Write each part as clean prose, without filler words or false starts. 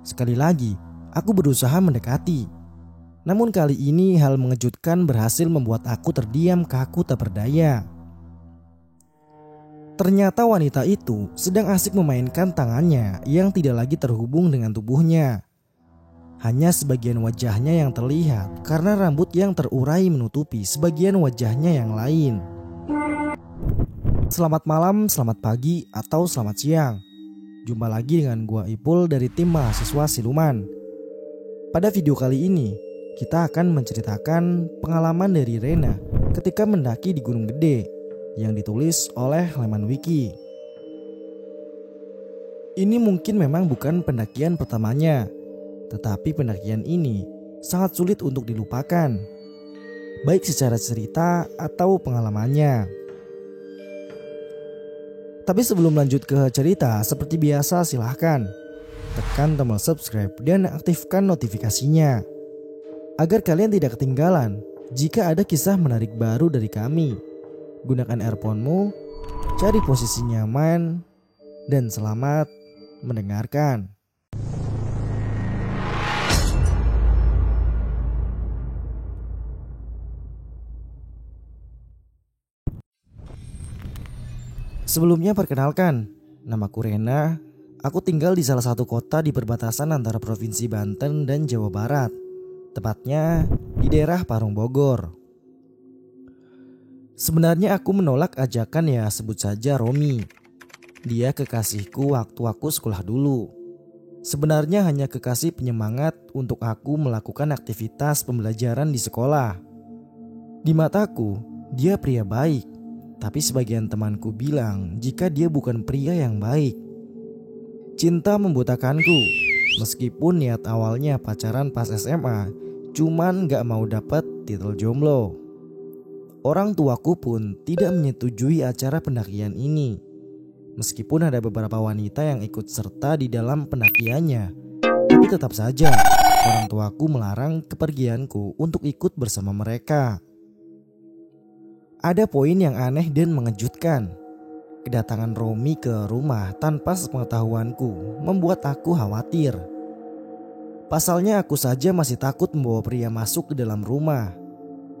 Sekali lagi, aku berusaha mendekati. Namun kali ini hal mengejutkan berhasil membuat aku terdiam kaku tak berdaya. Ternyata wanita itu sedang asik memainkan tangannya yang tidak lagi terhubung dengan tubuhnya. Hanya sebagian wajahnya yang terlihat karena rambut yang terurai menutupi sebagian wajahnya yang lain. Selamat malam, selamat pagi, atau selamat siang. Jumpa lagi dengan gua Ipul dari tim mahasiswa Siluman. Pada video kali ini, kita akan menceritakan pengalaman dari Rena ketika mendaki di Gunung Gede yang ditulis oleh Leman Wiki. Ini mungkin memang bukan pendakian pertamanya, tetapi pendakian ini sangat sulit untuk dilupakan, baik secara cerita atau pengalamannya. Tapi sebelum lanjut ke cerita, seperti biasa silahkan tekan tombol subscribe dan aktifkan notifikasinya agar kalian tidak ketinggalan jika ada kisah menarik baru dari kami. Gunakan earphone-mu, cari posisi nyaman, dan selamat mendengarkan. Sebelumnya perkenalkan, namaku Rena. Aku tinggal di salah satu kota di perbatasan antara Provinsi Banten dan Jawa Barat. Tepatnya di daerah Parung Bogor. Sebenarnya aku menolak ajakan sebut saja Romi. Dia kekasihku waktu aku sekolah dulu. Sebenarnya hanya kekasih penyemangat untuk aku melakukan aktivitas pembelajaran di sekolah. Di mataku, dia pria baik. Tapi sebagian temanku bilang jika dia bukan pria yang baik. Cinta membutakanku. Meskipun niat awalnya pacaran pas SMA, cuman gak mau dapat titel jomblo. Orang tuaku pun tidak menyetujui acara pendakian ini. Meskipun ada beberapa wanita yang ikut serta di dalam pendakiannya, tapi tetap saja orang tuaku melarang kepergianku untuk ikut bersama mereka. Ada poin yang aneh dan mengejutkan. Kedatangan Romi ke rumah tanpa sepengetahuanku membuat aku khawatir. Pasalnya aku saja masih takut membawa pria masuk ke dalam rumah.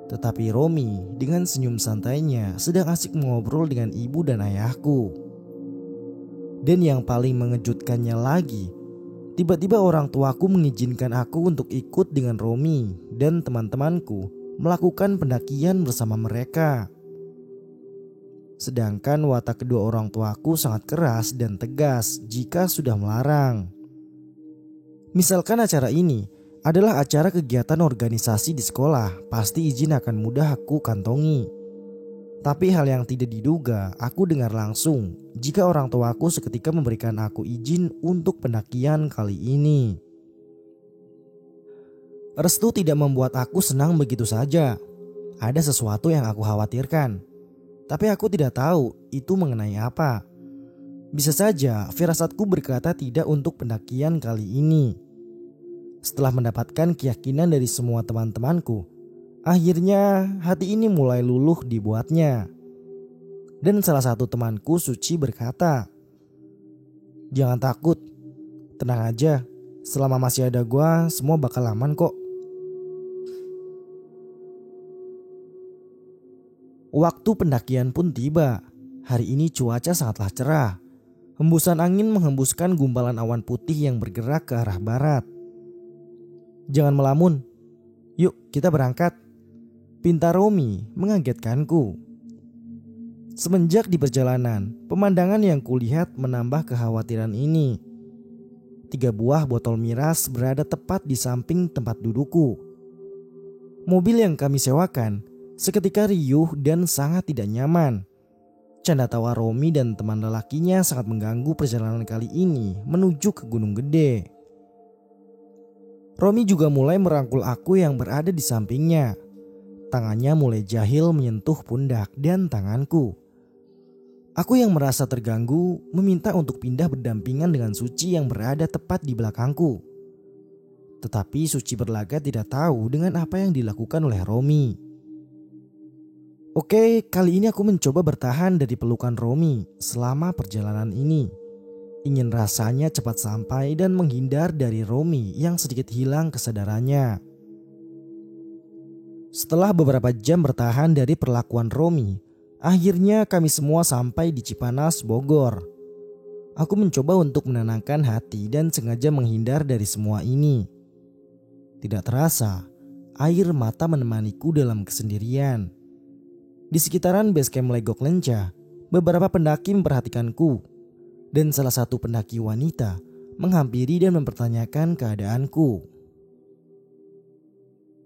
Tetapi Romi dengan senyum santainya sedang asik mengobrol dengan ibu dan ayahku. Dan yang paling mengejutkannya lagi, tiba-tiba orang tuaku mengizinkan aku untuk ikut dengan Romi dan teman-temanku melakukan pendakian bersama mereka. Sedangkan watak kedua orang tuaku sangat keras dan tegas jika sudah melarang. Misalkan acara ini adalah acara kegiatan organisasi di sekolah, pasti izin akan mudah aku kantongi. Tapi hal yang tidak diduga aku dengar langsung jika orang tuaku seketika memberikan aku izin untuk pendakian kali ini. Restu tidak membuat aku senang begitu saja. Ada sesuatu yang aku khawatirkan. Tapi aku tidak tahu itu mengenai apa. Bisa saja firasatku berkata tidak untuk pendakian kali ini. Setelah mendapatkan keyakinan dari semua teman-temanku, akhirnya hati ini mulai luluh dibuatnya. Dan salah satu temanku Suci berkata, "Jangan takut, tenang aja. Selama masih ada gua, semua bakal aman kok." Waktu pendakian pun tiba. Hari ini cuaca sangatlah cerah. Hembusan angin menghembuskan gumpalan awan putih yang bergerak ke arah barat. "Jangan melamun. Yuk kita berangkat," pinta Romi mengagetkanku. Semenjak di perjalanan, pemandangan yang kulihat menambah kekhawatiran ini. 3 buah botol miras berada tepat di samping tempat dudukku. Mobil yang kami sewakan seketika riuh dan sangat tidak nyaman. Canda tawa Romi dan teman lelakinya sangat mengganggu perjalanan kali ini menuju ke Gunung Gede. Romi juga mulai merangkul aku yang berada di sampingnya. Tangannya mulai jahil menyentuh pundak dan tanganku. Aku yang merasa terganggu meminta untuk pindah berdampingan dengan Suci yang berada tepat di belakangku. Tetapi Suci berlagak tidak tahu dengan apa yang dilakukan oleh Romi. Oke, kali ini aku mencoba bertahan dari pelukan Romi selama perjalanan ini. Ingin rasanya cepat sampai dan menghindar dari Romi yang sedikit hilang kesadarannya. Setelah beberapa jam bertahan dari perlakuan Romi, akhirnya kami semua sampai di Cipanas, Bogor. Aku mencoba untuk menenangkan hati dan sengaja menghindar dari semua ini. Tidak terasa, air mata menemaniku dalam kesendirian. Di sekitaran basecamp Legok Lenca, beberapa pendaki memperhatikanku. Dan salah satu pendaki wanita menghampiri dan mempertanyakan keadaanku.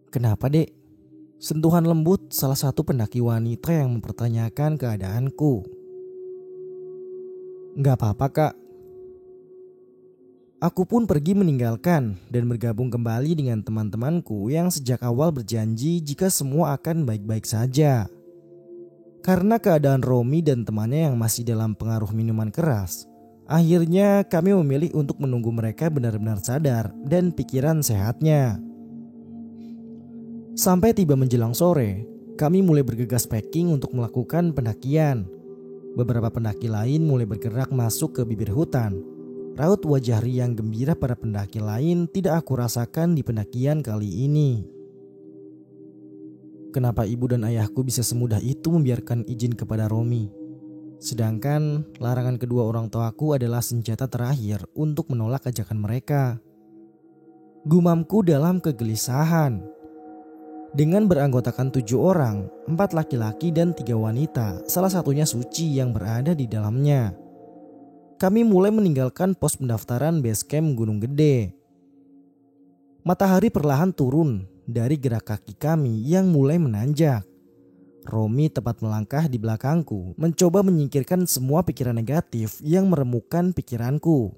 "Kenapa, Dek?" Sentuhan lembut salah satu pendaki wanita yang mempertanyakan keadaanku. "Gak apa-apa, Kak." Aku pun pergi meninggalkan dan bergabung kembali dengan teman-temanku yang sejak awal berjanji jika semua akan baik-baik saja. Karena keadaan Romi dan temannya yang masih dalam pengaruh minuman keras, akhirnya kami memilih untuk menunggu mereka benar-benar sadar dan pikiran sehatnya. Sampai tiba menjelang sore, kami mulai bergegas packing untuk melakukan pendakian. Beberapa pendaki lain mulai bergerak masuk ke bibir hutan. Raut wajah riang gembira para pendaki lain tidak aku rasakan di pendakian kali ini. Kenapa ibu dan ayahku bisa semudah itu membiarkan izin kepada Romi? Sedangkan larangan kedua orang tuaku adalah senjata terakhir untuk menolak ajakan mereka. Gumamku dalam kegelisahan. Dengan beranggotakan 7 orang, 4 laki-laki dan 3 wanita, salah satunya Suci yang berada di dalamnya. Kami mulai meninggalkan pos pendaftaran basecamp Gunung Gede. Matahari perlahan turun dari gerak kaki kami yang mulai menanjak. Romi tepat melangkah di belakangku, mencoba menyingkirkan semua pikiran negatif yang meremukkan pikiranku.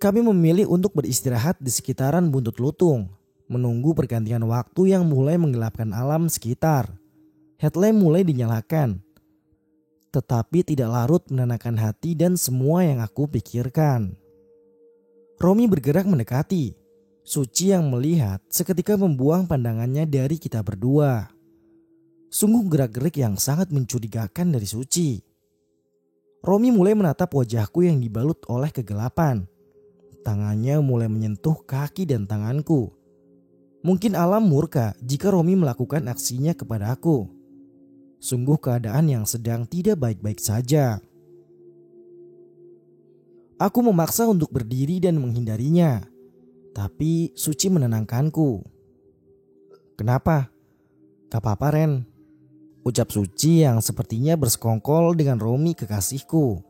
Kami memilih untuk beristirahat di sekitaran Buntut Lutung, menunggu pergantian waktu yang mulai menggelapkan alam sekitar. Headlamp mulai dinyalakan, tetapi tidak larut menenangkan hati dan semua yang aku pikirkan. Romi bergerak mendekati. Suci yang melihat seketika membuang pandangannya dari kita berdua. Sungguh gerak-gerik yang sangat mencurigakan dari Suci. Romi mulai menatap wajahku yang dibalut oleh kegelapan. Tangannya mulai menyentuh kaki dan tanganku. Mungkin alam murka jika Romi melakukan aksinya kepadaku. Sungguh keadaan yang sedang tidak baik-baik saja. Aku memaksa untuk berdiri dan menghindarinya. Tapi Suci menenangkanku. "Kenapa?" "Gak apa-apa, Ren," ucap Suci yang sepertinya bersekongkol dengan Romi kekasihku.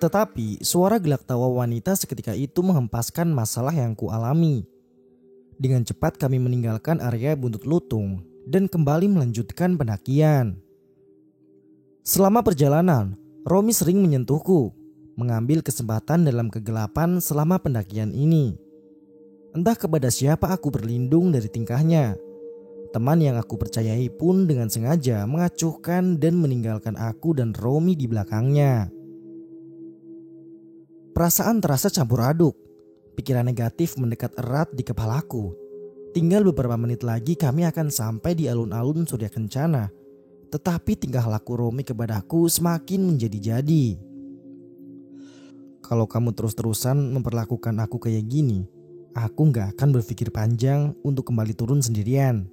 Tetapi suara gelak tawa wanita seketika itu menghempaskan masalah yang kualami. Dengan cepat kami meninggalkan area Buntut Lutung dan kembali melanjutkan pendakian. Selama perjalanan, Romi sering menyentuhku, mengambil kesempatan dalam kegelapan selama pendakian ini. Entah kepada siapa aku berlindung dari tingkahnya. Teman yang aku percayai pun dengan sengaja mengacuhkan dan meninggalkan aku dan Romi di belakangnya. Perasaan terasa campur aduk. Pikiran negatif mendekat erat di kepalaku. Tinggal beberapa menit lagi kami akan sampai di alun-alun Surya Kencana. Tetapi tingkah laku Romi kepadaku semakin menjadi-jadi. "Kalau kamu terus-terusan memperlakukan aku kayak gini, aku gak akan berpikir panjang untuk kembali turun sendirian."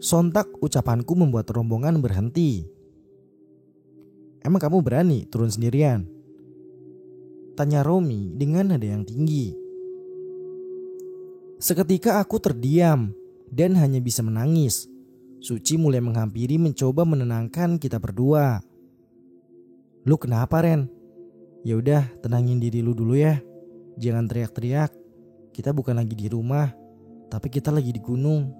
Sontak ucapanku membuat rombongan berhenti. "Emang kamu berani turun sendirian?" tanya Romi dengan nada yang tinggi. Seketika aku terdiam dan hanya bisa menangis. Suci mulai menghampiri mencoba menenangkan kita berdua. "Lu kenapa, Ren? Ya udah, tenangin diri lu dulu ya. Jangan teriak-teriak. Kita bukan lagi di rumah, tapi kita lagi di gunung."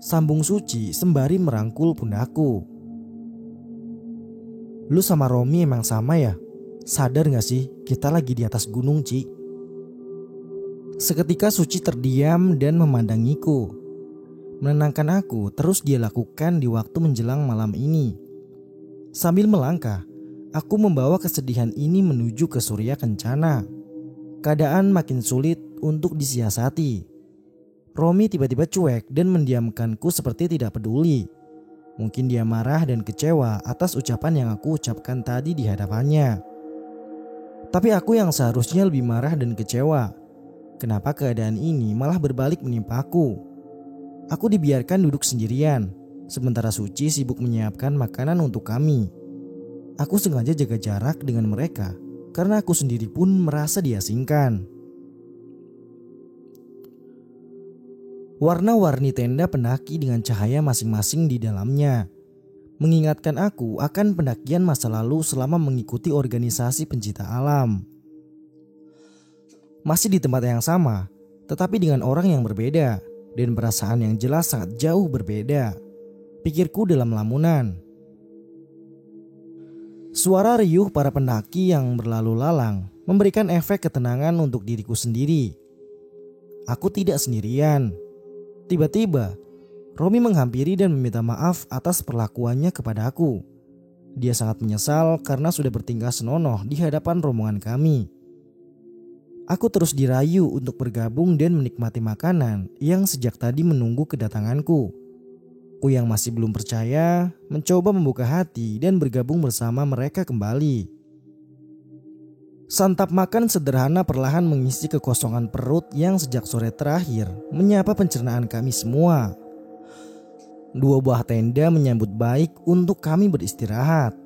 Sambung Suci sembari merangkul pundakku. "Lu sama Romi emang sama ya? Sadar gak sih kita lagi di atas gunung, Ci?" Seketika Suci terdiam dan memandangiku. Menenangkan aku terus dia lakukan di waktu menjelang malam ini. Sambil melangkah, aku membawa kesedihan ini menuju ke Surya Kencana. Keadaan makin sulit untuk disiasati. Romi tiba-tiba cuek dan mendiamkanku seperti tidak peduli. Mungkin dia marah dan kecewa atas ucapan yang aku ucapkan tadi di hadapannya. Tapi aku yang seharusnya lebih marah dan kecewa. Kenapa keadaan ini malah berbalik menimpa aku? Aku dibiarkan duduk sendirian, sementara Suci sibuk menyiapkan makanan untuk kami. Aku sengaja jaga jarak dengan mereka karena aku sendiri pun merasa diasingkan. Warna-warni tenda pendaki dengan cahaya masing-masing di dalamnya mengingatkan aku akan pendakian masa lalu selama mengikuti organisasi pencinta alam. Masih di tempat yang sama, tetapi dengan orang yang berbeda dan perasaan yang jelas sangat jauh berbeda. Pikirku dalam lamunan. Suara riuh para pendaki yang berlalu lalang memberikan efek ketenangan untuk diriku sendiri. Aku tidak sendirian. Tiba-tiba, Romi menghampiri dan meminta maaf atas perlakuannya kepada aku. Dia sangat menyesal karena sudah bertingkah senonoh di hadapan rombongan kami. Aku terus dirayu untuk bergabung dan menikmati makanan yang sejak tadi menunggu kedatanganku. Aku yang masih belum percaya mencoba membuka hati dan bergabung bersama mereka kembali. Santap makan sederhana perlahan mengisi kekosongan perut yang sejak sore terakhir menyapa pencernaan kami semua. 2 buah tenda menyambut baik untuk kami beristirahat.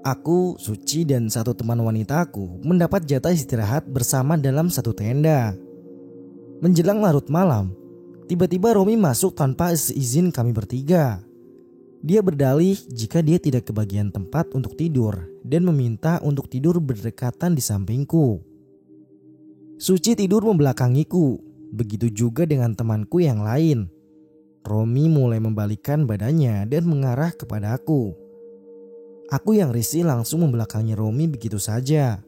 Aku, Suci, dan 1 teman wanitaku mendapat jatah istirahat bersama dalam 1 tenda. Menjelang larut malam, tiba-tiba Romi masuk tanpa izin kami bertiga. Dia berdalih jika dia tidak kebagian tempat untuk tidur dan meminta untuk tidur berdekatan di sampingku. Suci tidur membelakangiku, begitu juga dengan temanku yang lain. Romi mulai membalikkan badannya dan mengarah kepada aku. Aku yang risih langsung membelakangi Romi begitu saja.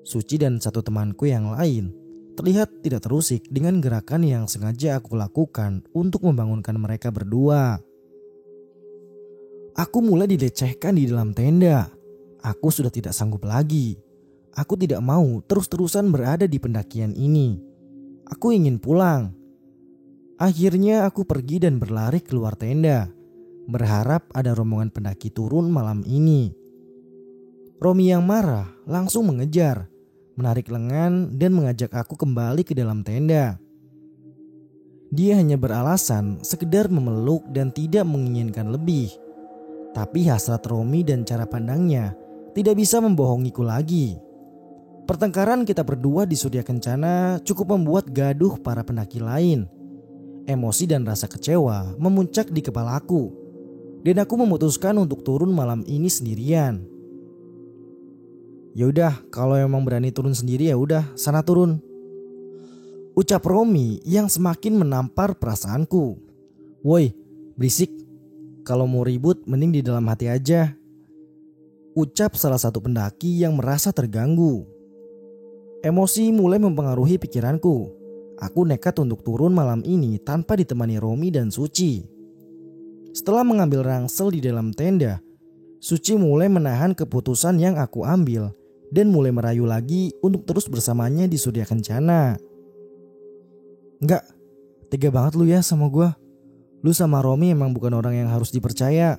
Suci dan 1 temanku yang lain terlihat tidak terusik dengan gerakan yang sengaja aku lakukan untuk membangunkan mereka berdua. Aku mulai dilecehkan di dalam tenda. Aku sudah tidak sanggup lagi. Aku tidak mau terus-terusan berada di pendakian ini. Aku ingin pulang. Akhirnya aku pergi dan berlari keluar tenda, berharap ada rombongan pendaki turun malam ini. Romi yang marah langsung mengejar, menarik lengan dan mengajak aku kembali ke dalam tenda. Dia hanya beralasan sekedar memeluk dan tidak menginginkan lebih. Tapi hasrat Romi dan cara pandangnya tidak bisa membohongiku lagi. Pertengkaran kita berdua di Surya Kencana cukup membuat gaduh para pendaki lain. Emosi dan rasa kecewa memuncak di kepalaku, dan aku memutuskan untuk turun malam ini sendirian. Ya udah, kalau emang berani turun sendiri ya udah, sana turun, ucap Romi yang semakin menampar perasaanku. Woi, berisik. Kalau mau ribut mending di dalam hati aja, ucap salah satu pendaki yang merasa terganggu. Emosi mulai mempengaruhi pikiranku. Aku nekat untuk turun malam ini tanpa ditemani Romi dan Suci. Setelah mengambil rangsel di dalam tenda, Suci mulai menahan keputusan yang aku ambil dan mulai merayu lagi untuk terus bersamanya di Surya Kencana. Enggak, tega banget lu ya sama gue. Lu sama Romi emang bukan orang yang harus dipercaya.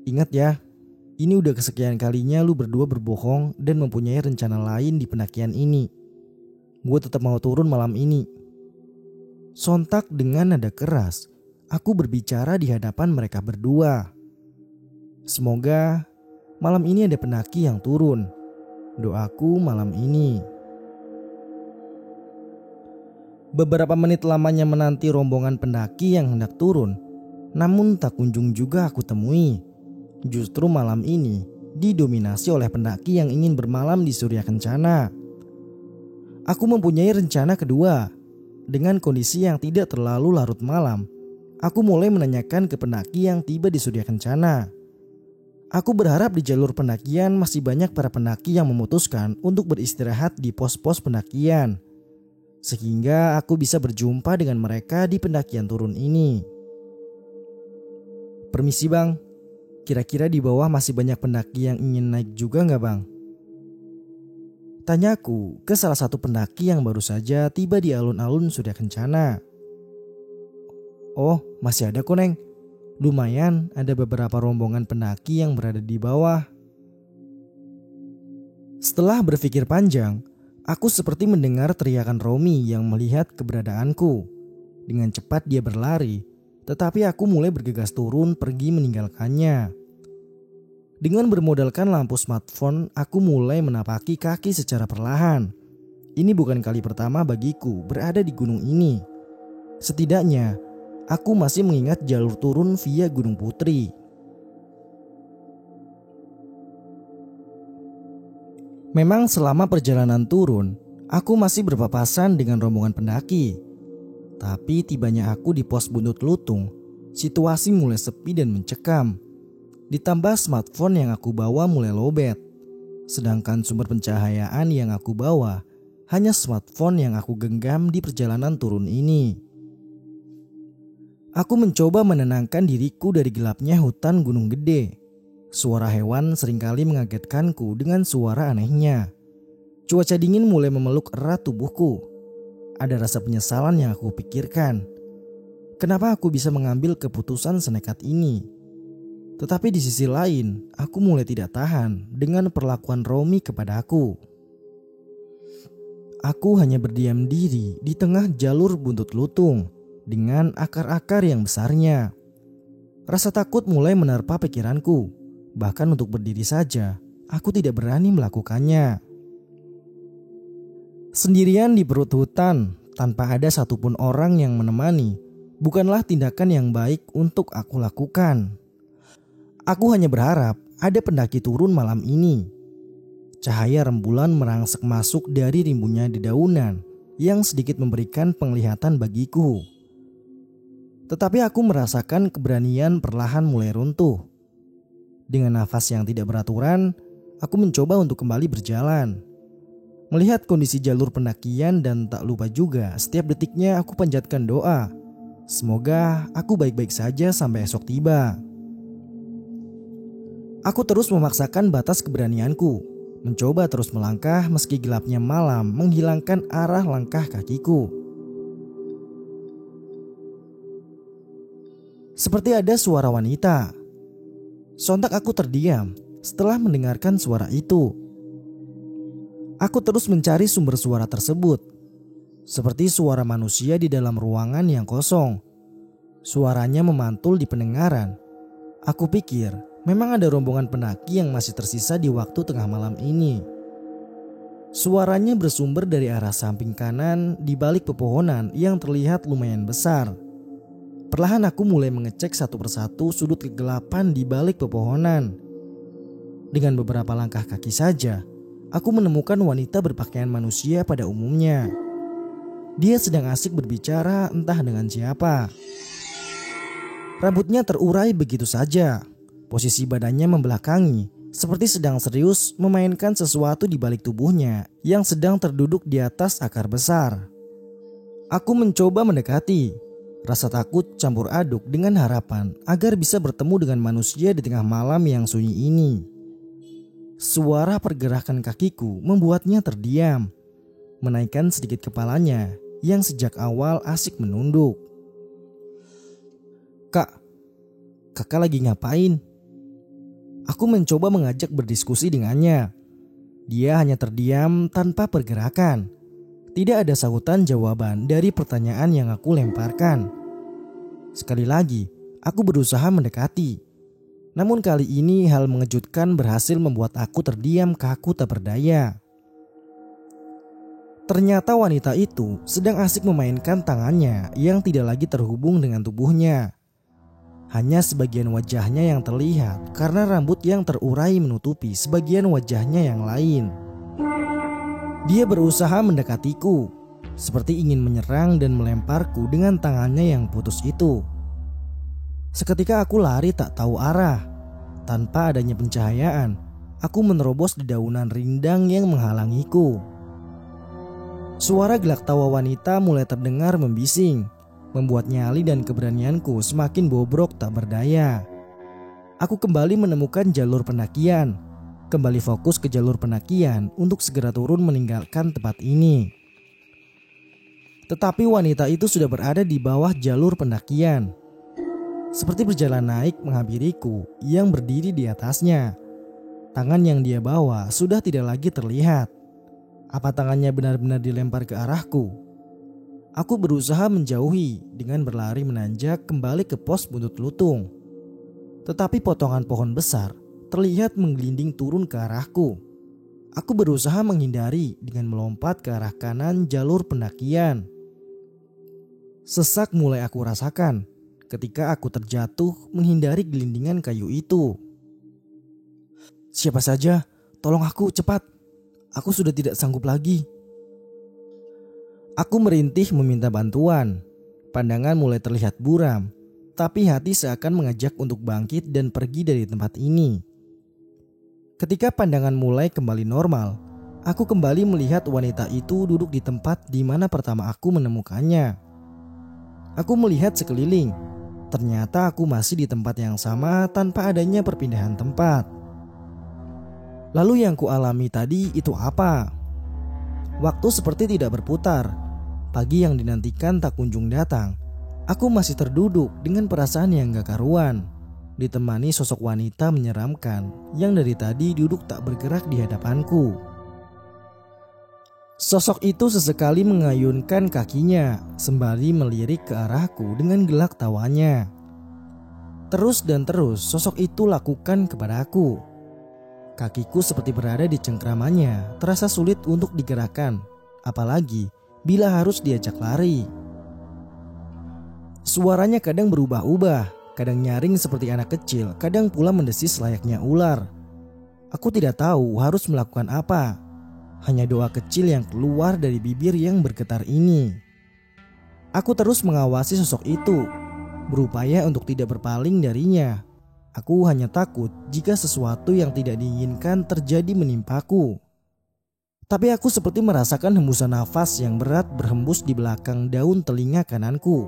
Ingat ya, ini udah kesekian kalinya lu berdua berbohong dan mempunyai rencana lain di pendakian ini. Gue tetap mau turun malam ini. Sontak dengan nada keras, aku berbicara di hadapan mereka berdua. Semoga malam ini ada pendaki yang turun. Doaku malam ini. Beberapa menit lamanya menanti rombongan pendaki yang hendak turun, namun tak kunjung juga aku temui. Justru malam ini didominasi oleh pendaki yang ingin bermalam di Surya Kencana. Aku mempunyai rencana kedua. Dengan kondisi yang tidak terlalu larut malam, aku mulai menanyakan ke pendaki yang tiba di Surya Kencana. Aku berharap di jalur pendakian masih banyak para pendaki yang memutuskan untuk beristirahat di pos-pos pendakian, sehingga aku bisa berjumpa dengan mereka di pendakian turun ini. Permisi bang, kira-kira di bawah masih banyak pendaki yang ingin naik juga nggak bang? Tanyaku ke salah satu pendaki yang baru saja tiba di alun-alun Surya Kencana. Oh, masih ada kok, Neng. Lumayan ada beberapa rombongan pendaki yang berada di bawah. Setelah berpikir panjang, aku seperti mendengar teriakan Romi yang melihat keberadaanku. Dengan cepat dia berlari, tetapi aku mulai bergegas turun pergi meninggalkannya. Dengan bermodalkan lampu smartphone, aku mulai menapaki kaki secara perlahan. Ini bukan kali pertama bagiku berada di gunung ini. Setidaknya, aku masih mengingat jalur turun via Gunung Putri. Memang selama perjalanan turun, aku masih berpapasan dengan rombongan pendaki. Tapi tibanya aku di pos Buntut Lutung, situasi mulai sepi dan mencekam. Ditambah smartphone yang aku bawa mulai lowbat. Sedangkan sumber pencahayaan yang aku bawa hanya smartphone yang aku genggam di perjalanan turun ini. Aku mencoba menenangkan diriku dari gelapnya hutan Gunung Gede. Suara hewan seringkali mengagetkanku dengan suara anehnya. Cuaca dingin mulai memeluk erat tubuhku. Ada rasa penyesalan yang aku pikirkan. Kenapa aku bisa mengambil keputusan senekat ini? Tetapi di sisi lain, aku mulai tidak tahan dengan perlakuan Romi kepada aku. Aku hanya berdiam diri di tengah jalur Buntut Lutung dengan akar-akar yang besarnya. Rasa takut mulai menerpa pikiranku. Bahkan untuk berdiri saja, aku tidak berani melakukannya. Sendirian di perut hutan, tanpa ada satupun orang yang menemani, bukanlah tindakan yang baik untuk aku lakukan. Aku hanya berharap ada pendaki turun malam ini. Cahaya rembulan merangsek masuk dari rimbunnya dedaunan yang sedikit memberikan penglihatan bagiku. Tetapi aku merasakan keberanian perlahan mulai runtuh. Dengan nafas yang tidak beraturan, aku mencoba untuk kembali berjalan. Melihat kondisi jalur pendakian dan tak lupa juga setiap detiknya aku panjatkan doa. Semoga aku baik-baik saja sampai esok tiba. Aku terus memaksakan batas keberanianku, mencoba terus melangkah meski gelapnya malam menghilangkan arah langkah kakiku. Seperti ada suara wanita. Sontak aku terdiam setelah mendengarkan suara itu. Aku terus mencari sumber suara tersebut. Seperti suara manusia di dalam ruangan yang kosong. Suaranya memantul di pendengaran. Aku pikir memang ada rombongan pendaki yang masih tersisa di waktu tengah malam ini. Suaranya bersumber dari arah samping kanan di balik pepohonan yang terlihat lumayan besar. Perlahan aku mulai mengecek satu persatu sudut kegelapan di balik pepohonan. Dengan beberapa langkah kaki saja, aku menemukan wanita berpakaian manusia pada umumnya. Dia sedang asik berbicara entah dengan siapa. Rambutnya terurai begitu saja. Posisi badannya membelakangi, seperti sedang serius memainkan sesuatu di balik tubuhnya yang sedang terduduk di atas akar besar. Aku mencoba mendekati. Rasa takut campur aduk dengan harapan agar bisa bertemu dengan manusia di tengah malam yang sunyi ini. Suara pergerakan kakiku membuatnya terdiam, menaikkan sedikit kepalanya yang sejak awal asik menunduk. Kakak lagi ngapain? Aku mencoba mengajak berdiskusi dengannya. Dia hanya terdiam tanpa pergerakan. Tidak ada sahutan jawaban dari pertanyaan yang aku lemparkan. Sekali lagi, aku berusaha mendekati. Namun kali ini hal mengejutkan berhasil membuat aku terdiam kaku tak berdaya. Ternyata wanita itu sedang asik memainkan tangannya yang tidak lagi terhubung dengan tubuhnya. Hanya sebagian wajahnya yang terlihat karena rambut yang terurai menutupi sebagian wajahnya yang lain. Dia berusaha mendekatiku, seperti ingin menyerang dan melemparku dengan tangannya yang putus itu. Seketika aku lari tak tahu arah. Tanpa adanya pencahayaan, aku menerobos dedaunan rindang yang menghalangiku. Suara gelak tawa wanita mulai terdengar membising, membuat nyali dan keberanianku semakin bobrok tak berdaya. Aku kembali menemukan jalur pendakian. Kembali fokus ke jalur pendakian untuk segera turun meninggalkan tempat ini. Tetapi wanita itu sudah berada di bawah jalur pendakian. Seperti berjalan naik menghampiriku yang berdiri di atasnya. Tangan yang dia bawa sudah tidak lagi terlihat. Apa tangannya benar-benar dilempar ke arahku? Aku berusaha menjauhi dengan berlari menanjak kembali ke pos buntut lutung. Tetapi potongan pohon besar terlihat menggelinding turun ke arahku. Aku berusaha menghindari dengan melompat ke arah kanan jalur pendakian. Sesak mulai aku rasakan ketika aku terjatuh menghindari gelindingan kayu itu. "Siapa saja, tolong aku cepat. Aku sudah tidak sanggup lagi." Aku merintih meminta bantuan. Pandangan mulai terlihat buram, tapi hati seakan mengajak untuk bangkit dan pergi dari tempat ini. Ketika pandangan mulai kembali normal, aku kembali melihat wanita itu duduk di tempat di mana pertama aku menemukannya. Aku melihat sekeliling. Ternyata aku masih di tempat yang sama tanpa adanya perpindahan tempat. Lalu yang kualami tadi itu apa? Waktu seperti tidak berputar. Pagi yang dinantikan tak kunjung datang. Aku masih terduduk dengan perasaan yang gak karuan, ditemani sosok wanita menyeramkan yang dari tadi duduk tak bergerak di hadapanku. Sosok itu sesekali mengayunkan kakinya sembari melirik ke arahku dengan gelak tawanya. Terus dan terus sosok itu lakukan kepadaku. Kakiku seperti berada di cengkramannya, terasa sulit untuk digerakkan, apalagi bila harus diajak lari. Suaranya kadang berubah-ubah, kadang nyaring seperti anak kecil, kadang pula mendesis layaknya ular. Aku tidak tahu harus melakukan apa. Hanya doa kecil yang keluar dari bibir yang bergetar ini. Aku terus mengawasi sosok itu, berupaya untuk tidak berpaling darinya. Aku hanya takut jika sesuatu yang tidak diinginkan terjadi menimpaku. Tapi aku seperti merasakan hembusan nafas yang berat berhembus di belakang daun telinga kananku.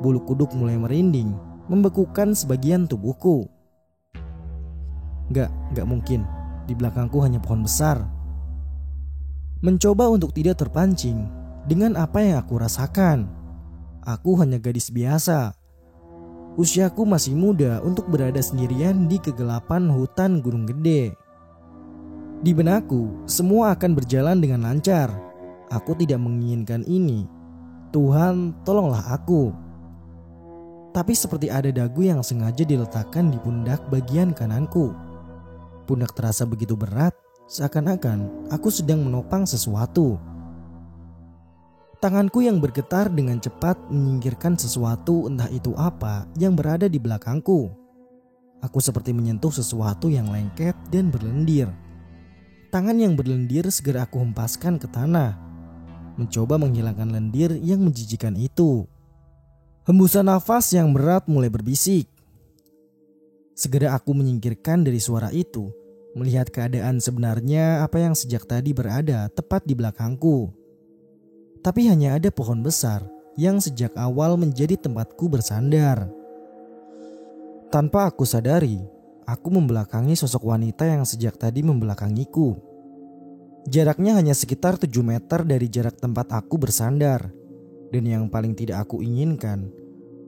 Bulu kuduk mulai merinding, membekukan sebagian tubuhku. Gak mungkin, di belakangku hanya pohon besar. Mencoba untuk tidak terpancing dengan apa yang aku rasakan. Aku hanya gadis biasa. Usiaku masih muda untuk berada sendirian di kegelapan hutan gunung gede. Di benakku, semua akan berjalan dengan lancar. Aku tidak menginginkan ini. Tuhan, tolonglah aku. Tapi seperti ada dagu yang sengaja diletakkan di pundak bagian kananku. Pundak terasa begitu berat, seakan-akan aku sedang menopang sesuatu. Tanganku yang bergetar dengan cepat menyingkirkan sesuatu, entah itu apa yang berada di belakangku. Aku seperti menyentuh sesuatu yang lengket dan berlendir. Tangan yang berlendir segera aku hempaskan ke tanah, mencoba menghilangkan lendir yang menjijikan itu. Hembusan nafas yang berat mulai berbisik. Segera aku menyingkirkan dari suara itu, melihat keadaan sebenarnya apa yang sejak tadi berada tepat di belakangku. Tapi hanya ada pohon besar yang sejak awal menjadi tempatku bersandar. Tanpa aku sadari, aku membelakangi sosok wanita yang sejak tadi membelakangiku. Jaraknya hanya sekitar 7 meter dari jarak tempat aku bersandar. Dan yang paling tidak aku inginkan,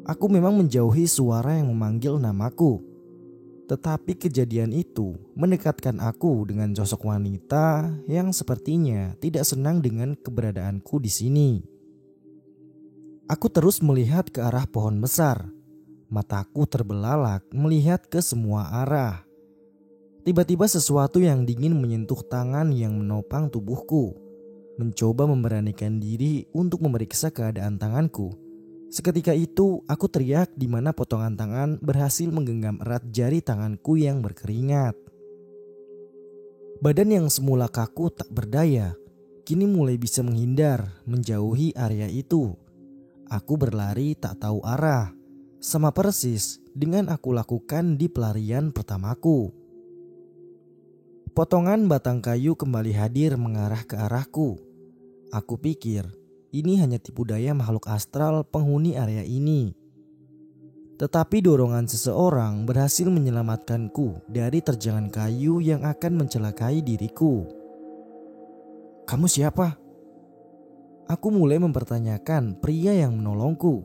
aku memang menjauhi suara yang memanggil namaku. Tetapi kejadian itu mendekatkan aku dengan sosok wanita yang sepertinya tidak senang dengan keberadaanku di sini. Aku terus melihat ke arah pohon besar. Mataku terbelalak melihat ke semua arah. Tiba-tiba sesuatu yang dingin menyentuh tangan yang menopang tubuhku, mencoba memberanikan diri untuk memeriksa keadaan tanganku. Seketika itu aku teriak di mana potongan tangan berhasil menggenggam erat jari tanganku yang berkeringat. Badan yang semula kaku tak berdaya, kini mulai bisa menghindar, menjauhi area itu. Aku berlari tak tahu arah, sama persis dengan aku lakukan di pelarian pertamaku. Potongan batang kayu kembali hadir mengarah ke arahku. Aku pikir ini hanya tipu daya makhluk astral penghuni area ini. Tetapi dorongan seseorang berhasil menyelamatkanku dari terjangan kayu yang akan mencelakai diriku. "Kamu siapa?" Aku mulai mempertanyakan pria yang menolongku.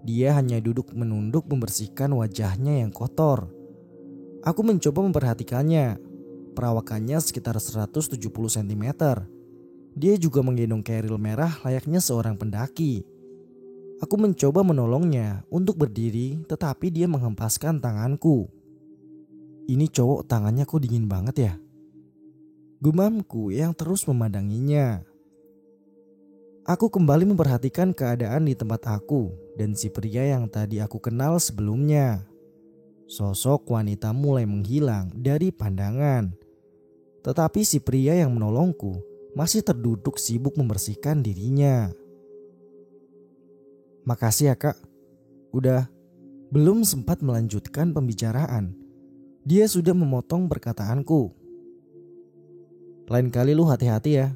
Dia hanya duduk menunduk membersihkan wajahnya yang kotor. Aku mencoba memperhatikannya. Perawakannya sekitar 170 cm. Dia juga menggendong keril merah layaknya seorang pendaki. Aku mencoba menolongnya untuk berdiri, tetapi dia menghempaskan tanganku. Ini cowok tangannya kok dingin banget ya? Gumamku yang terus memandanginya. Aku kembali memperhatikan keadaan di tempat aku dan si pria yang tadi aku kenal sebelumnya. Sosok wanita mulai menghilang dari pandangan. Tetapi si pria yang menolongku masih terduduk sibuk membersihkan dirinya. Makasih ya kak. Udah. Belum sempat melanjutkan pembicaraan, dia sudah memotong perkataanku. Lain kali lu hati-hati ya.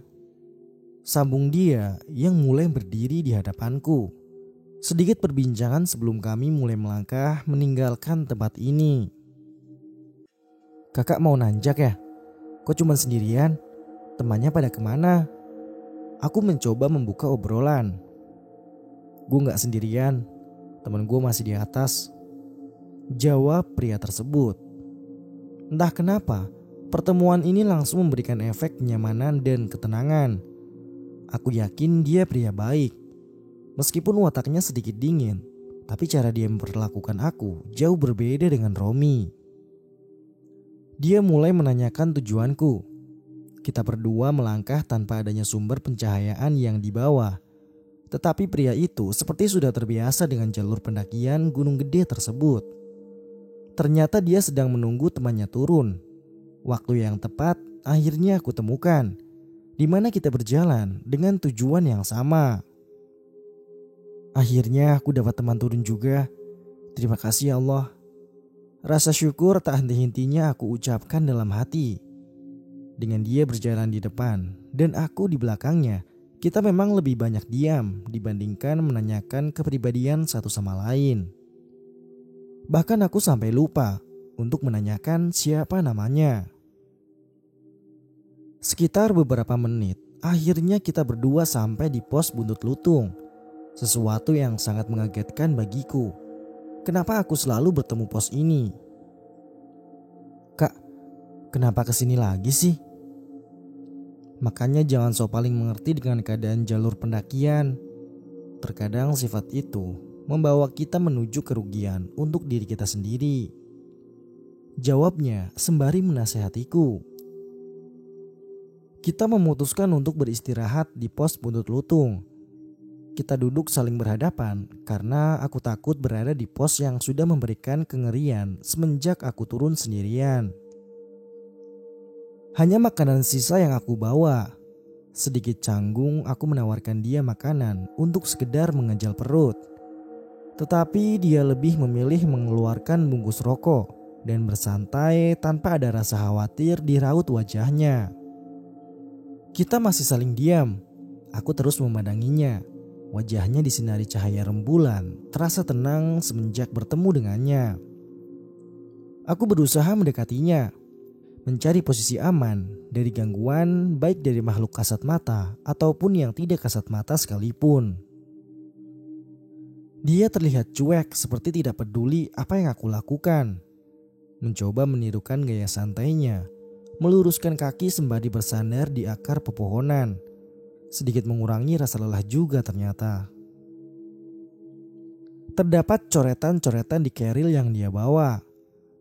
Sambung dia yang mulai berdiri di hadapanku. Sedikit perbincangan sebelum kami mulai melangkah meninggalkan tempat ini. Kakak mau nanjak ya? Kok cuma sendirian? Temannya pada kemana? Aku mencoba membuka obrolan. Gue gak sendirian, temen gue masih di atas. Jawab pria tersebut. Entah kenapa, pertemuan ini langsung memberikan efek kenyamanan dan ketenangan. Aku yakin dia pria baik. Meskipun wataknya sedikit dingin, tapi cara dia memperlakukan aku jauh berbeda dengan Romi. Dia mulai menanyakan tujuanku. Kita berdua melangkah tanpa adanya sumber pencahayaan yang di bawah. Tetapi pria itu seperti sudah terbiasa dengan jalur pendakian gunung gede tersebut. Ternyata dia sedang menunggu temannya turun. Waktu yang tepat akhirnya aku temukan, di mana kita berjalan dengan tujuan yang sama. Akhirnya aku dapat teman turun juga. Terima kasih ya Allah. Rasa syukur tak henti-hentinya aku ucapkan dalam hati. Dengan dia berjalan di depan dan aku di belakangnya, kita memang lebih banyak diam dibandingkan menanyakan kepribadian satu sama lain. Bahkan aku sampai lupa untuk menanyakan siapa namanya. Sekitar beberapa menit, akhirnya kita berdua sampai di pos Buntut Lutung. Sesuatu yang sangat mengagetkan bagiku. Kenapa aku selalu bertemu pos ini? Kak, kenapa kesini lagi sih? Makanya jangan so paling mengerti dengan keadaan jalur pendakian. Terkadang sifat itu membawa kita menuju kerugian untuk diri kita sendiri. Jawabnya sembari menasehatiku. Kita memutuskan untuk beristirahat di pos Buntut Lutung. Kita duduk saling berhadapan karena aku takut berada di pos yang sudah memberikan kengerian semenjak aku turun sendirian. Hanya makanan sisa yang aku bawa. Sedikit canggung aku menawarkan dia makanan untuk sekedar mengganjal perut. Tetapi dia lebih memilih mengeluarkan bungkus rokok dan bersantai tanpa ada rasa khawatir di raut wajahnya. Kita masih saling diam. Aku terus memandanginya. Wajahnya disinari cahaya rembulan, terasa tenang semenjak bertemu dengannya. Aku berusaha mendekatinya, mencari posisi aman dari gangguan baik dari makhluk kasat mata ataupun yang tidak kasat mata sekalipun. Dia terlihat cuek seperti tidak peduli apa yang aku lakukan. Mencoba menirukan gaya santainya, meluruskan kaki sembari bersandar di akar pepohonan. Sedikit mengurangi rasa lelah juga ternyata. Terdapat coretan-coretan di keril yang dia bawa.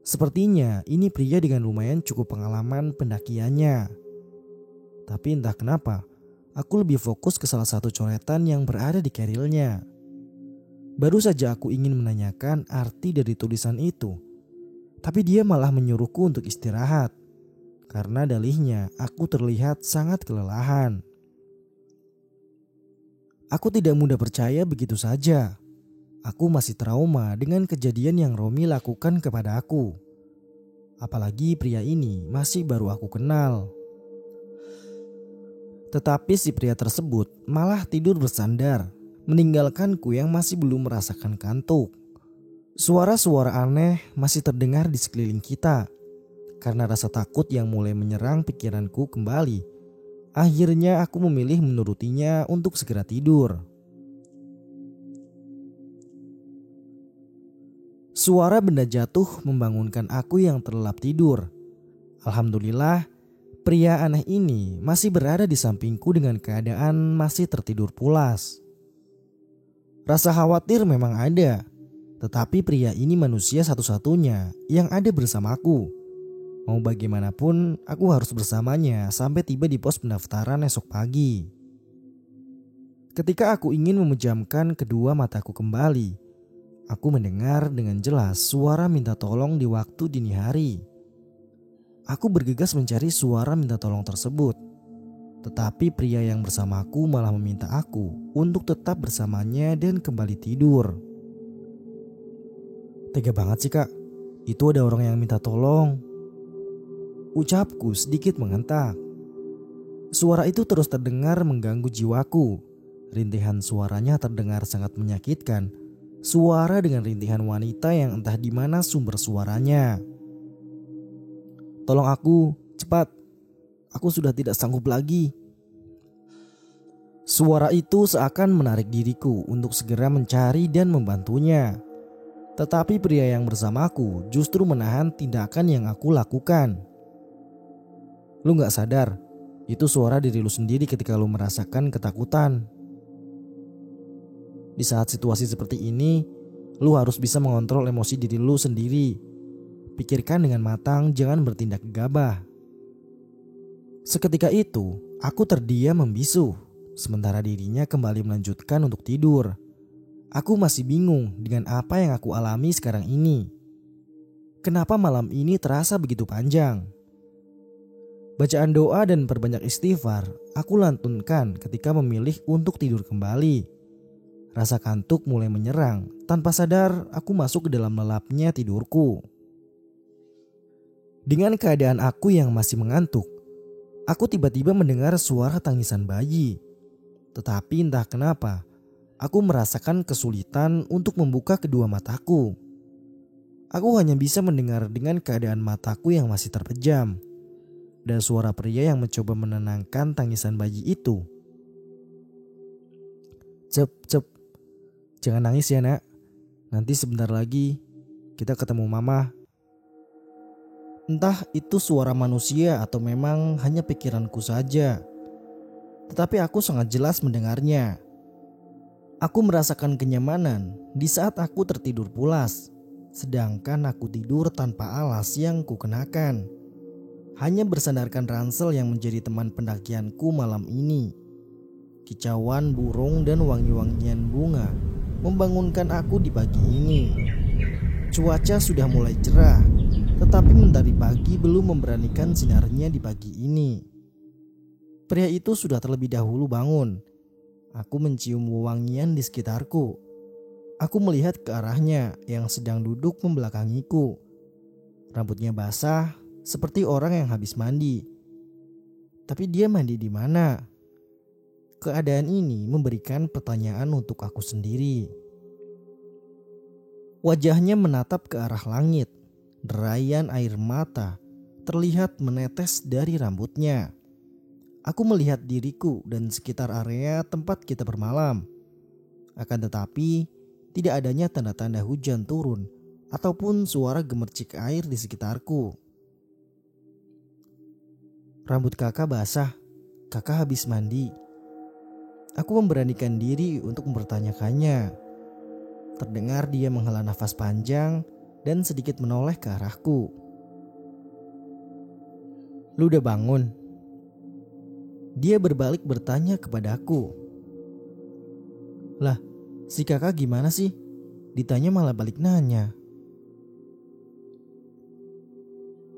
Sepertinya ini pria dengan lumayan cukup pengalaman pendakiannya. Tapi entah kenapa, aku lebih fokus ke salah satu coretan yang berada di kerilnya. Baru saja aku ingin menanyakan arti dari tulisan itu, tapi dia malah menyuruhku untuk istirahat. Karena dalihnya aku terlihat sangat kelelahan. Aku tidak mudah percaya begitu saja. Aku masih trauma dengan kejadian yang Romi lakukan kepada aku. Apalagi pria ini masih baru aku kenal. Tetapi si pria tersebut malah tidur bersandar, meninggalkanku yang masih belum merasakan kantuk. Suara-suara aneh masih terdengar di sekeliling kita. Karena rasa takut yang mulai menyerang pikiranku kembali, Akhirnya aku memilih menurutinya untuk segera tidur. Suara benda jatuh membangunkan aku yang terlelap tidur. Alhamdulillah, pria aneh ini masih berada di sampingku dengan keadaan masih tertidur pulas. Rasa khawatir memang ada, tetapi pria ini manusia satu-satunya yang ada bersamaku. Mau bagaimanapun, aku harus bersamanya sampai tiba di pos pendaftaran esok pagi. Ketika aku ingin memejamkan kedua mataku kembali, aku mendengar dengan jelas suara minta tolong di waktu dini hari. Aku bergegas mencari suara minta tolong tersebut. Tetapi pria yang bersamaku malah meminta aku untuk tetap bersamanya dan kembali tidur. Tega banget sih kak, itu ada orang yang minta tolong. Ucapku sedikit mengentak. Suara itu terus terdengar mengganggu jiwaku. Rintihan suaranya terdengar sangat menyakitkan. Suara dengan rintihan wanita yang entah di mana sumber suaranya. Tolong aku, cepat. Aku sudah tidak sanggup lagi. Suara itu seakan menarik diriku untuk segera mencari dan membantunya. Tetapi pria yang bersamaku justru menahan tindakan yang aku lakukan. Lu gak sadar, itu suara diri lu sendiri ketika lu merasakan ketakutan. Di saat situasi seperti ini, lu harus bisa mengontrol emosi diri lu sendiri. Pikirkan dengan matang, jangan bertindak gegabah. Seketika itu, aku terdiam membisu, sementara dirinya kembali melanjutkan untuk tidur. Aku masih bingung dengan apa yang aku alami sekarang ini. Kenapa malam ini terasa begitu panjang? Bacaan doa dan perbanyak istighfar aku lantunkan ketika memilih untuk tidur kembali. Rasa kantuk mulai menyerang. Tanpa sadar aku masuk ke dalam lelapnya tidurku. Dengan keadaan aku yang masih mengantuk, aku tiba-tiba mendengar suara tangisan bayi. Tetapi entah kenapa, aku merasakan kesulitan untuk membuka kedua mataku. Aku hanya bisa mendengar dengan keadaan mataku yang masih terpejam. Dan suara pria yang mencoba menenangkan tangisan bayi itu. Cep, jangan nangis ya nak. Nanti sebentar lagi kita ketemu mama. Entah itu suara manusia atau memang hanya pikiranku saja. Tetapi aku sangat jelas mendengarnya. Aku merasakan kenyamanan di saat aku tertidur pulas. Sedangkan aku tidur tanpa alas yang kukenakan. Hanya bersandarkan ransel yang menjadi teman pendakianku malam ini. Kicauan burung dan wangi-wangian bunga membangunkan aku di pagi ini. Cuaca sudah mulai cerah, tetapi mentari pagi belum memberanikan sinarnya di pagi ini. Pria itu sudah terlebih dahulu bangun. Aku mencium wewangian di sekitarku. Aku melihat ke arahnya yang sedang duduk membelakangiku. Rambutnya basah seperti orang yang habis mandi. Tapi dia mandi di mana? Keadaan ini memberikan pertanyaan untuk aku sendiri. Wajahnya menatap ke arah langit. Derayan air mata terlihat menetes dari rambutnya. Aku melihat diriku dan sekitar area tempat kita bermalam. Akan tetapi, tidak adanya tanda-tanda hujan turun ataupun suara gemercik air di sekitarku. Rambut kakak basah, kakak habis mandi. Aku memberanikan diri untuk mempertanyakannya. Terdengar dia menghela nafas panjang dan sedikit menoleh ke arahku. Lu udah bangun? Dia berbalik bertanya kepadaku. Lah, si kakak gimana sih? Ditanya malah balik nanya.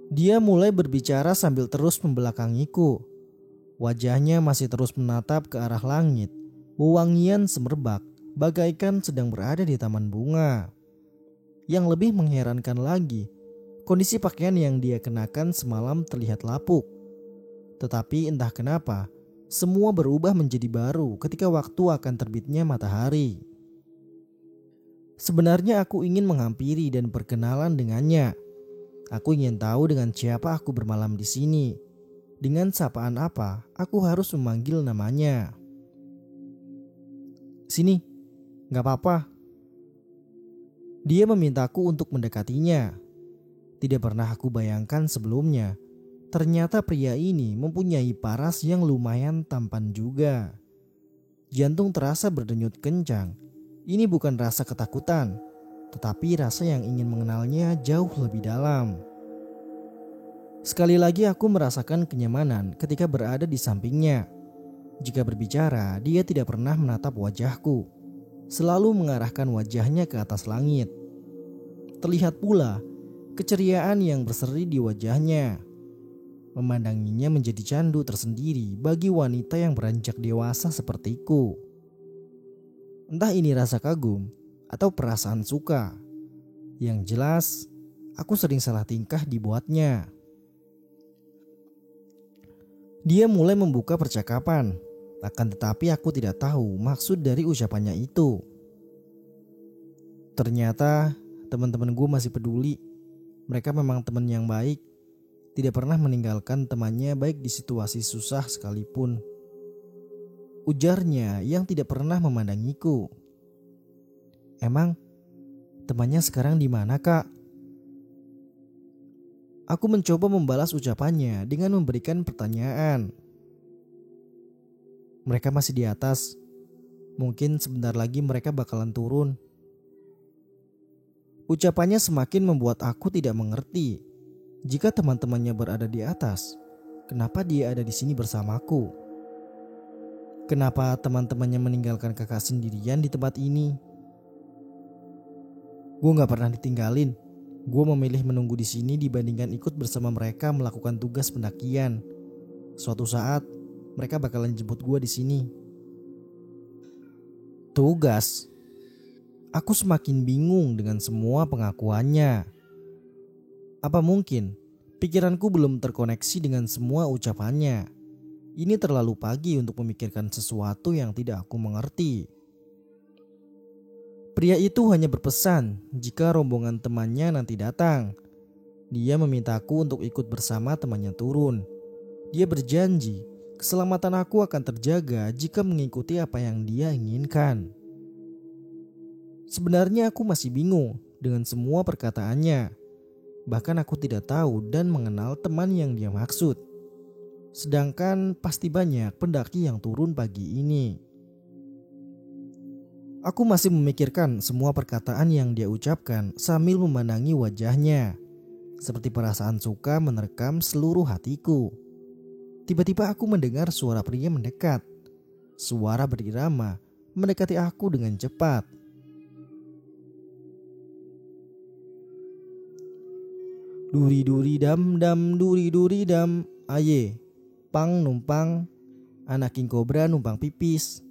Dia mulai berbicara sambil terus membelakangiku. Wajahnya masih terus menatap ke arah langit. Wewangian semerbak, bagaikan sedang berada di taman bunga. Yang lebih mengherankan lagi, kondisi pakaian yang dia kenakan semalam terlihat lapuk. Tetapi entah kenapa, semua berubah menjadi baru ketika waktu akan terbitnya matahari. Sebenarnya aku ingin menghampiri dan berkenalan dengannya. Aku ingin tahu dengan siapa aku bermalam di sini. Dengan sapaan apa aku harus memanggil namanya? Sini, gak apa-apa. Dia memintaku untuk mendekatinya. Tidak pernah aku bayangkan sebelumnya. Ternyata pria ini mempunyai paras yang lumayan tampan juga. Jantung terasa berdenyut kencang. Ini bukan rasa ketakutan, tetapi rasa yang ingin mengenalnya jauh lebih dalam. Sekali lagi aku merasakan kenyamanan ketika berada di sampingnya. Jika berbicara, dia tidak pernah menatap wajahku. Selalu mengarahkan wajahnya ke atas langit. Terlihat pula keceriaan yang berseri di wajahnya. Memandanginya menjadi candu tersendiri bagi wanita yang beranjak dewasa sepertiku. Entah ini rasa kagum atau perasaan suka. Yang jelas, aku sering salah tingkah dibuatnya. Dia mulai membuka percakapan, akan tetapi aku tidak tahu maksud dari ucapannya itu. Ternyata teman-teman gue masih peduli. Mereka memang teman yang baik, tidak pernah meninggalkan temannya baik di situasi susah sekalipun. Ujarnya yang tidak pernah memandangiku. Emang temannya sekarang di mana, Kak? Aku mencoba membalas ucapannya dengan memberikan pertanyaan. Mereka masih di atas. Mungkin sebentar lagi mereka bakalan turun. Ucapannya semakin membuat aku tidak mengerti. Jika teman-temannya berada di atas, kenapa dia ada di sini bersamaku? Kenapa teman-temannya meninggalkan kakak sendirian di tempat ini? Gue gak pernah ditinggalin. Gue memilih menunggu di sini dibandingkan ikut bersama mereka melakukan tugas pendakian. Suatu saat mereka bakalan jemput gue di sini. Tugas? Aku semakin bingung dengan semua pengakuannya. Apa mungkin pikiranku belum terkoneksi dengan semua ucapannya? Ini terlalu pagi untuk memikirkan sesuatu yang tidak aku mengerti. Pria itu hanya berpesan jika rombongan temannya nanti datang. Dia memintaku untuk ikut bersama temannya turun. Dia berjanji keselamatan aku akan terjaga jika mengikuti apa yang dia inginkan. Sebenarnya aku masih bingung dengan semua perkataannya. Bahkan aku tidak tahu dan mengenal teman yang dia maksud. Sedangkan pasti banyak pendaki yang turun pagi ini. Aku masih memikirkan semua perkataan yang dia ucapkan sambil memandangi wajahnya. Seperti perasaan suka menerkam seluruh hatiku. Tiba-tiba aku mendengar suara pria mendekat. Suara berirama mendekati aku dengan cepat. Duri-duri dam, duri-duri dam, aye, pang numpang, anak king cobra numpang pipis.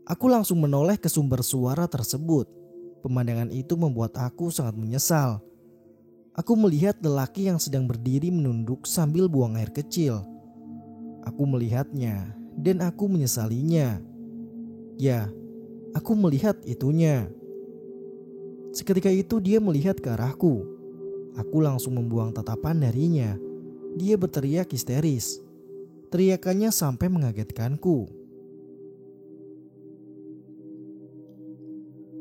Aku langsung menoleh ke sumber suara tersebut. Pemandangan itu membuat aku sangat menyesal. Aku melihat lelaki yang sedang berdiri menunduk sambil buang air kecil. Aku melihatnya dan aku menyesalinya. Ya, aku melihat itunya. Seketika itu dia melihat ke arahku. Aku langsung membuang tatapan darinya. Dia berteriak histeris. Teriakannya sampai mengagetkanku.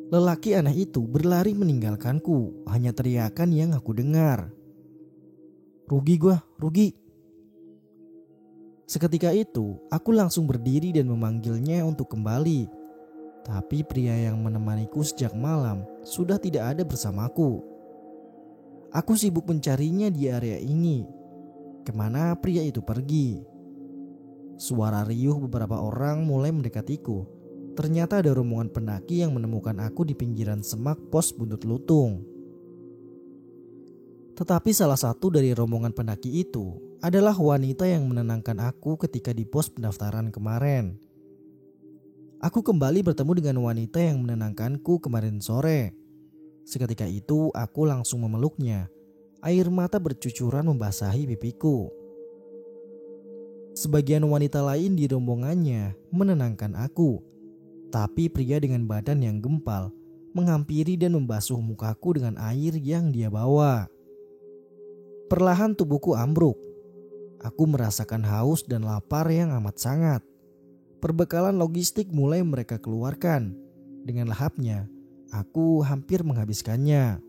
Lelaki aneh itu berlari meninggalkanku. Hanya teriakan yang aku dengar. Rugi gua, rugi. Seketika itu aku langsung berdiri dan memanggilnya untuk kembali. Tapi pria yang menemaniku sejak malam sudah tidak ada bersamaku. Aku sibuk mencarinya di area ini. Kemana pria itu pergi? Suara riuh beberapa orang mulai mendekatiku. Ternyata ada rombongan pendaki yang menemukan aku di pinggiran semak pos Buntut Lutung. Tetapi salah satu dari rombongan pendaki itu adalah wanita yang menenangkan aku ketika di pos pendaftaran kemarin. Aku kembali bertemu dengan wanita yang menenangkanku kemarin sore. Seketika itu aku langsung memeluknya. Air mata bercucuran membasahi pipiku. Sebagian wanita lain di rombongannya menenangkan aku. Tapi pria dengan badan yang gempal menghampiri dan membasuh mukaku dengan air yang dia bawa. Perlahan tubuhku ambruk. Aku merasakan haus dan lapar yang amat sangat. Perbekalan logistik mulai mereka keluarkan. Dengan lahapnya, aku hampir menghabiskannya.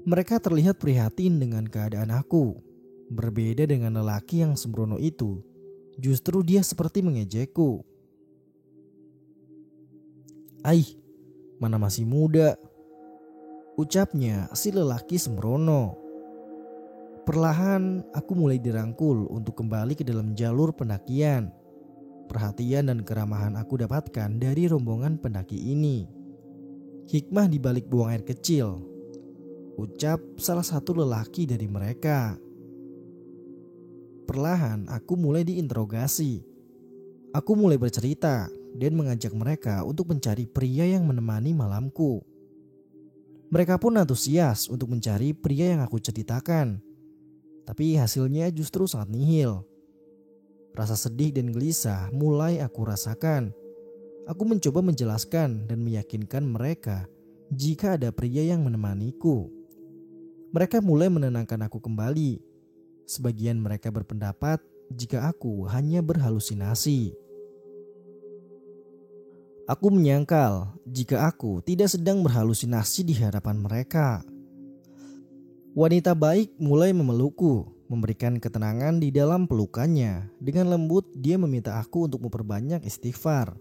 Mereka terlihat prihatin dengan keadaan aku. Berbeda dengan lelaki yang sembrono itu, justru dia seperti mengejekku. "Aih, mana masih muda," ucapnya si lelaki sembrono. Perlahan aku mulai dirangkul untuk kembali ke dalam jalur pendakian. Perhatian dan keramahan aku dapatkan dari rombongan pendaki ini. "Hikmah di balik buang air kecil," ucap salah satu lelaki dari mereka. Perlahan aku mulai diinterogasi. Aku mulai bercerita dan mengajak mereka untuk mencari pria yang menemani malamku. Mereka pun antusias untuk mencari pria yang aku ceritakan. Tapi hasilnya justru sangat nihil. Rasa sedih dan gelisah mulai aku rasakan. Aku mencoba menjelaskan dan meyakinkan mereka jika ada pria yang menemaniku. Mereka mulai menenangkan aku kembali. Sebagian mereka berpendapat jika aku hanya berhalusinasi. Aku menyangkal jika aku tidak sedang berhalusinasi di hadapan mereka. Wanita baik mulai memelukku, memberikan ketenangan di dalam pelukannya. Dengan lembut dia meminta aku untuk memperbanyak istighfar.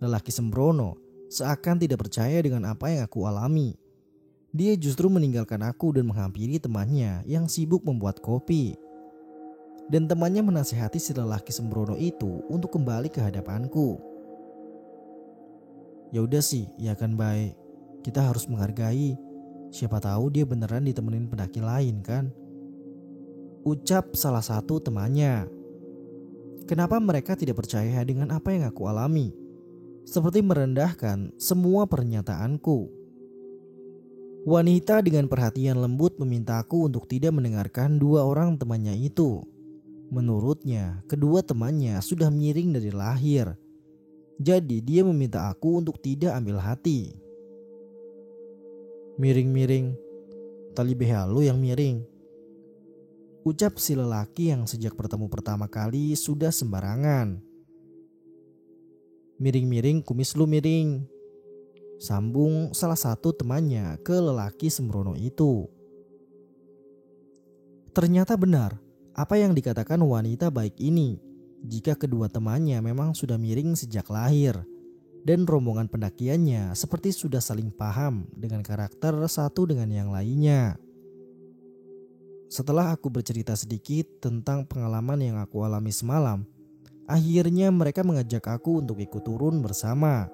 Lelaki sembrono seakan tidak percaya dengan apa yang aku alami. Dia justru meninggalkan aku dan menghampiri temannya yang sibuk membuat kopi. Dan temannya menasihati si lelaki sembrono itu untuk kembali ke hadapanku. "Ya udah sih, ya kan baik. Kita harus menghargai. Siapa tahu dia beneran ditemenin pendaki lain kan?" ucap salah satu temannya. Kenapa mereka tidak percaya dengan apa yang aku alami? Seperti merendahkan semua pernyataanku. Wanita dengan perhatian lembut meminta aku untuk tidak mendengarkan dua orang temannya itu. Menurutnya, kedua temannya sudah miring dari lahir. Jadi dia meminta aku untuk tidak ambil hati. "Miring-miring, tali BH lu yang miring," ucap si lelaki yang sejak bertemu pertama kali sudah sembarangan. "Miring-miring, kumis lu miring," sambung salah satu temannya ke lelaki sembrono itu. Ternyata benar apa yang dikatakan wanita baik ini. Jika kedua temannya memang sudah miring sejak lahir, dan rombongan pendakiannya seperti sudah saling paham dengan karakter satu dengan yang lainnya. Setelah aku bercerita sedikit tentang pengalaman yang aku alami semalam, akhirnya mereka mengajak aku untuk ikut turun bersama.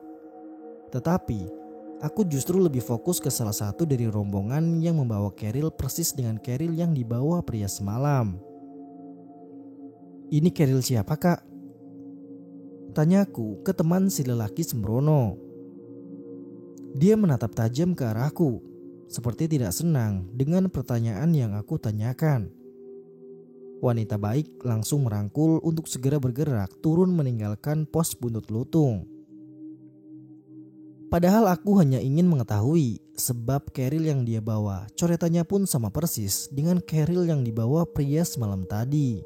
Tetapi aku justru lebih fokus ke salah satu dari rombongan yang membawa keril persis dengan keril yang dibawa pria semalam. "Ini keril siapa, Kak?" tanyaku ke teman si lelaki sembrono. Dia menatap tajam ke arahku, seperti tidak senang dengan pertanyaan yang aku tanyakan. Wanita baik langsung merangkul untuk segera bergerak turun meninggalkan pos buntut lutung. Padahal aku hanya ingin mengetahui sebab keril yang dia bawa. Coretannya pun sama persis dengan keril yang dibawa pria semalam tadi.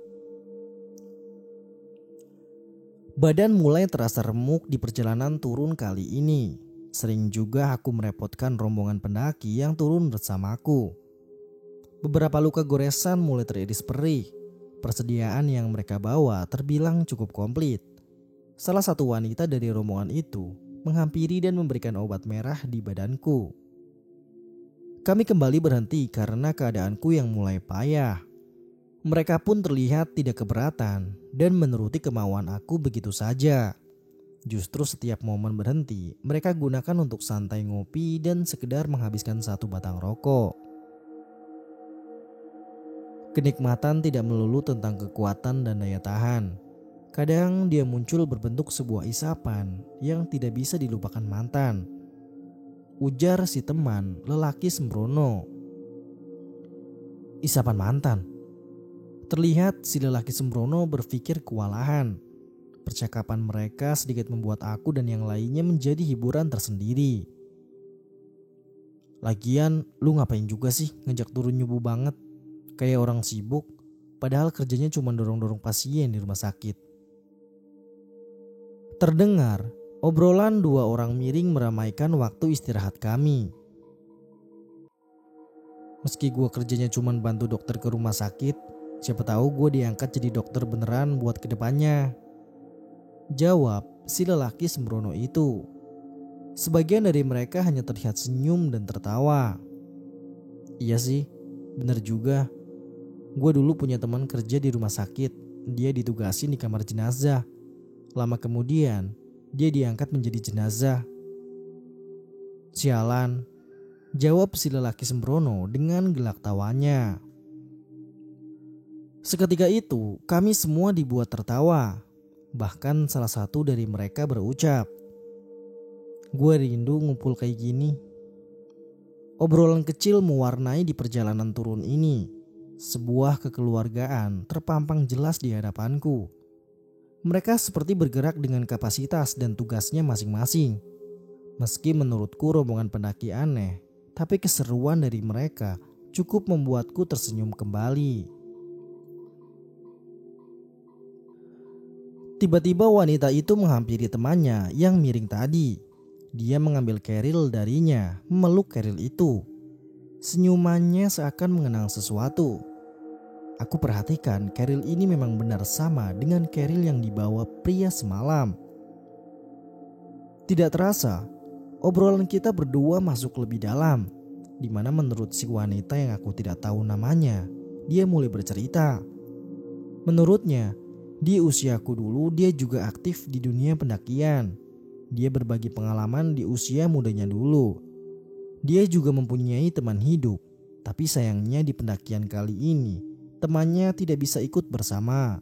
Badan mulai terasa remuk di perjalanan turun kali ini. Sering juga aku merepotkan rombongan pendaki yang turun bersamaku. Beberapa luka goresan mulai teriris perih. Persediaan yang mereka bawa terbilang cukup komplit. Salah satu wanita dari rombongan itu menghampiri dan memberikan obat merah di badanku. Kami kembali berhenti karena keadaanku yang mulai payah. Mereka pun terlihat tidak keberatan dan menuruti kemauan aku begitu saja. Justru setiap momen berhenti, mereka gunakan untuk santai ngopi dan sekedar menghabiskan satu batang rokok. Kenikmatan tidak melulu tentang kekuatan dan daya tahan. Kadang dia muncul berbentuk sebuah isapan yang tidak bisa dilupakan mantan. Ujar si teman lelaki sembrono. "Isapan mantan?" Terlihat si lelaki sembrono berpikir kewalahan. Percakapan mereka sedikit membuat aku dan yang lainnya menjadi hiburan tersendiri. "Lagian lu ngapain juga sih ngejak turun nyubu banget?" Kayak orang sibuk, padahal kerjanya cuma dorong-dorong pasien di rumah sakit. Terdengar obrolan dua orang miring meramaikan waktu istirahat kami. Meski gue kerjanya cuma bantu dokter ke rumah sakit, siapa tahu gue diangkat jadi dokter beneran buat kedepannya. Jawab si lelaki sembrono itu. Sebagian dari mereka hanya terlihat senyum dan tertawa. Iya sih, bener juga. Gue dulu punya teman kerja di rumah sakit. Dia ditugasin di kamar jenazah. Lama kemudian, dia diangkat menjadi jenazah. Sialan, jawab si lelaki sembrono dengan gelak tawanya. Seketika itu, kami semua dibuat tertawa. Bahkan salah satu dari mereka berucap, "Gue rindu ngumpul kayak gini." Obrolan kecil mewarnai di perjalanan turun ini. Sebuah kekeluargaan terpampang jelas di hadapanku. Mereka seperti bergerak dengan kapasitas dan tugasnya masing-masing. Meski menurutku rombongan pendaki aneh, tapi keseruan dari mereka cukup membuatku tersenyum kembali. Tiba-tiba wanita itu menghampiri temannya yang miring tadi. Dia mengambil keril darinya, memeluk keril itu. Senyumannya seakan mengenang sesuatu. Aku perhatikan keril ini memang benar sama dengan keril yang dibawa pria semalam. Tidak terasa, obrolan kita berdua masuk lebih dalam, di mana menurut si wanita yang aku tidak tahu namanya, dia mulai bercerita. Menurutnya, di usiaku dulu dia juga aktif di dunia pendakian. Dia berbagi pengalaman di usia mudanya dulu. Dia juga mempunyai teman hidup, tapi sayangnya di pendakian kali ini temannya tidak bisa ikut bersama.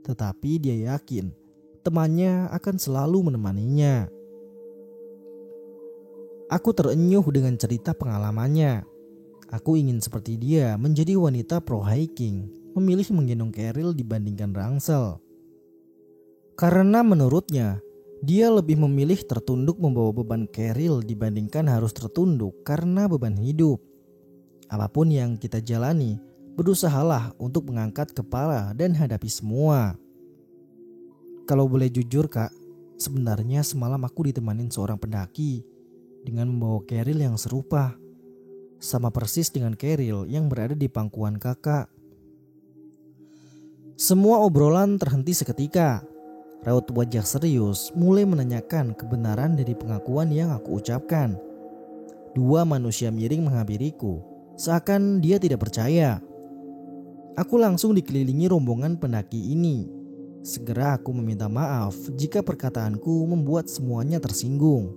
Tetapi dia yakin temannya akan selalu menemaninya. Aku terenyuh dengan cerita pengalamannya. Aku ingin seperti dia menjadi wanita pro hiking, memilih menggendong keril dibandingkan rangsel. Karena menurutnya, dia lebih memilih tertunduk membawa beban keril dibandingkan harus tertunduk karena beban hidup. Apapun yang kita jalani, berusahalah untuk mengangkat kepala dan hadapi semua. Kalau boleh jujur kak, sebenarnya semalam aku ditemanin seorang pendaki dengan membawa keril yang serupa. Sama persis dengan keril yang berada di pangkuan kakak. Semua obrolan terhenti seketika. Raut wajah serius mulai menanyakan kebenaran dari pengakuan yang aku ucapkan. Dua manusia miring menghampiriku, seakan dia tidak percaya. Aku langsung dikelilingi rombongan pendaki ini. Segera aku meminta maaf jika perkataanku membuat semuanya tersinggung.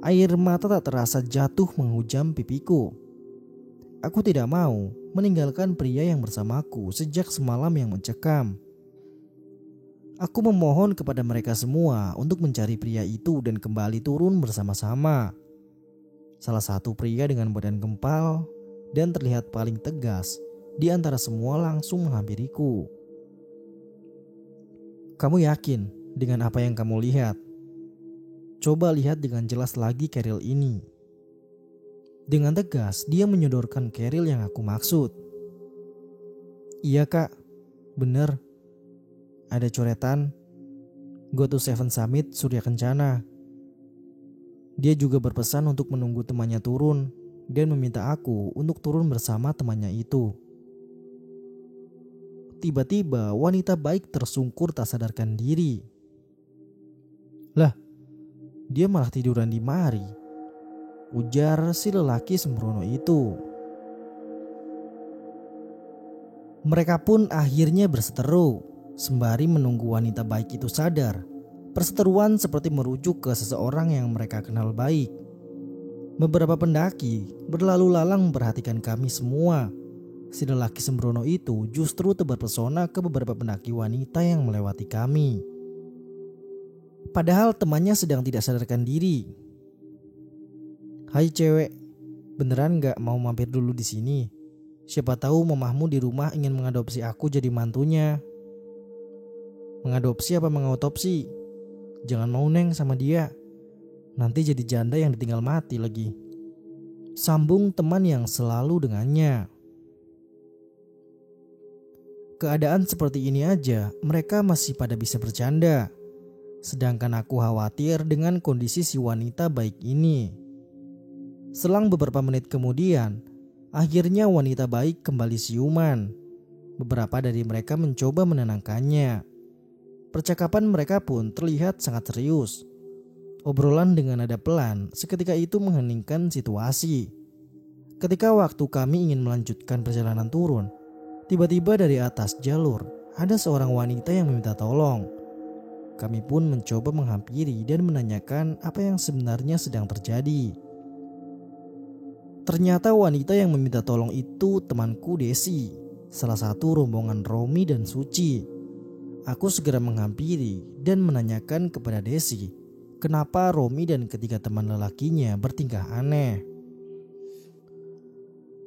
Air mata tak terasa jatuh menghujam pipiku. Aku tidak mau meninggalkan pria yang bersamaku sejak semalam yang mencekam. Aku memohon kepada mereka semua untuk mencari pria itu dan kembali turun bersama-sama. Salah satu pria dengan badan gempal dan terlihat paling tegas di antara semua langsung menghampiriku. "Kamu yakin dengan apa yang kamu lihat? Coba lihat dengan jelas lagi keril ini." Dengan tegas dia menyodorkan keril yang aku maksud. "Iya kak, bener. Ada coretan Go to Seven Summit Surya Kencana." Dia juga berpesan untuk menunggu temannya turun dan meminta aku untuk turun bersama temannya itu. Tiba-tiba wanita baik tersungkur tak sadarkan diri. "Lah, dia malah tiduran di mari," ujar si lelaki sembrono itu. Mereka pun akhirnya berseteru sembari menunggu wanita baik itu sadar. Perseteruan seperti merujuk ke seseorang yang mereka kenal baik. Beberapa pendaki berlalu lalang memperhatikan kami semua. Si lelaki sembrono itu justru terpesona ke beberapa pendaki wanita yang melewati kami. Padahal temannya sedang tidak sadarkan diri. "Hai cewek, beneran gak mau mampir dulu di sini? Siapa tahu mamahmu di rumah ingin mengadopsi aku jadi mantunya." "Mengadopsi apa mengautopsi? Jangan mau neng sama dia. Nanti jadi janda yang ditinggal mati lagi," sambung teman yang selalu dengannya. Keadaan seperti ini aja mereka masih pada bisa bercanda. Sedangkan aku khawatir dengan kondisi si wanita baik ini. Selang beberapa menit kemudian, akhirnya wanita baik kembali siuman. Beberapa dari mereka mencoba menenangkannya. Percakapan mereka pun terlihat sangat serius. Obrolan dengan nada pelan seketika itu mengheningkan situasi. Ketika waktu kami ingin melanjutkan perjalanan turun, tiba-tiba dari atas jalur ada seorang wanita yang meminta tolong. Kami pun mencoba menghampiri dan menanyakan apa yang sebenarnya sedang terjadi. Ternyata wanita yang meminta tolong itu temanku Desi, salah satu rombongan Romi dan Suci. Aku segera menghampiri dan menanyakan kepada Desi, kenapa Romi dan ketiga teman lelakinya bertingkah aneh.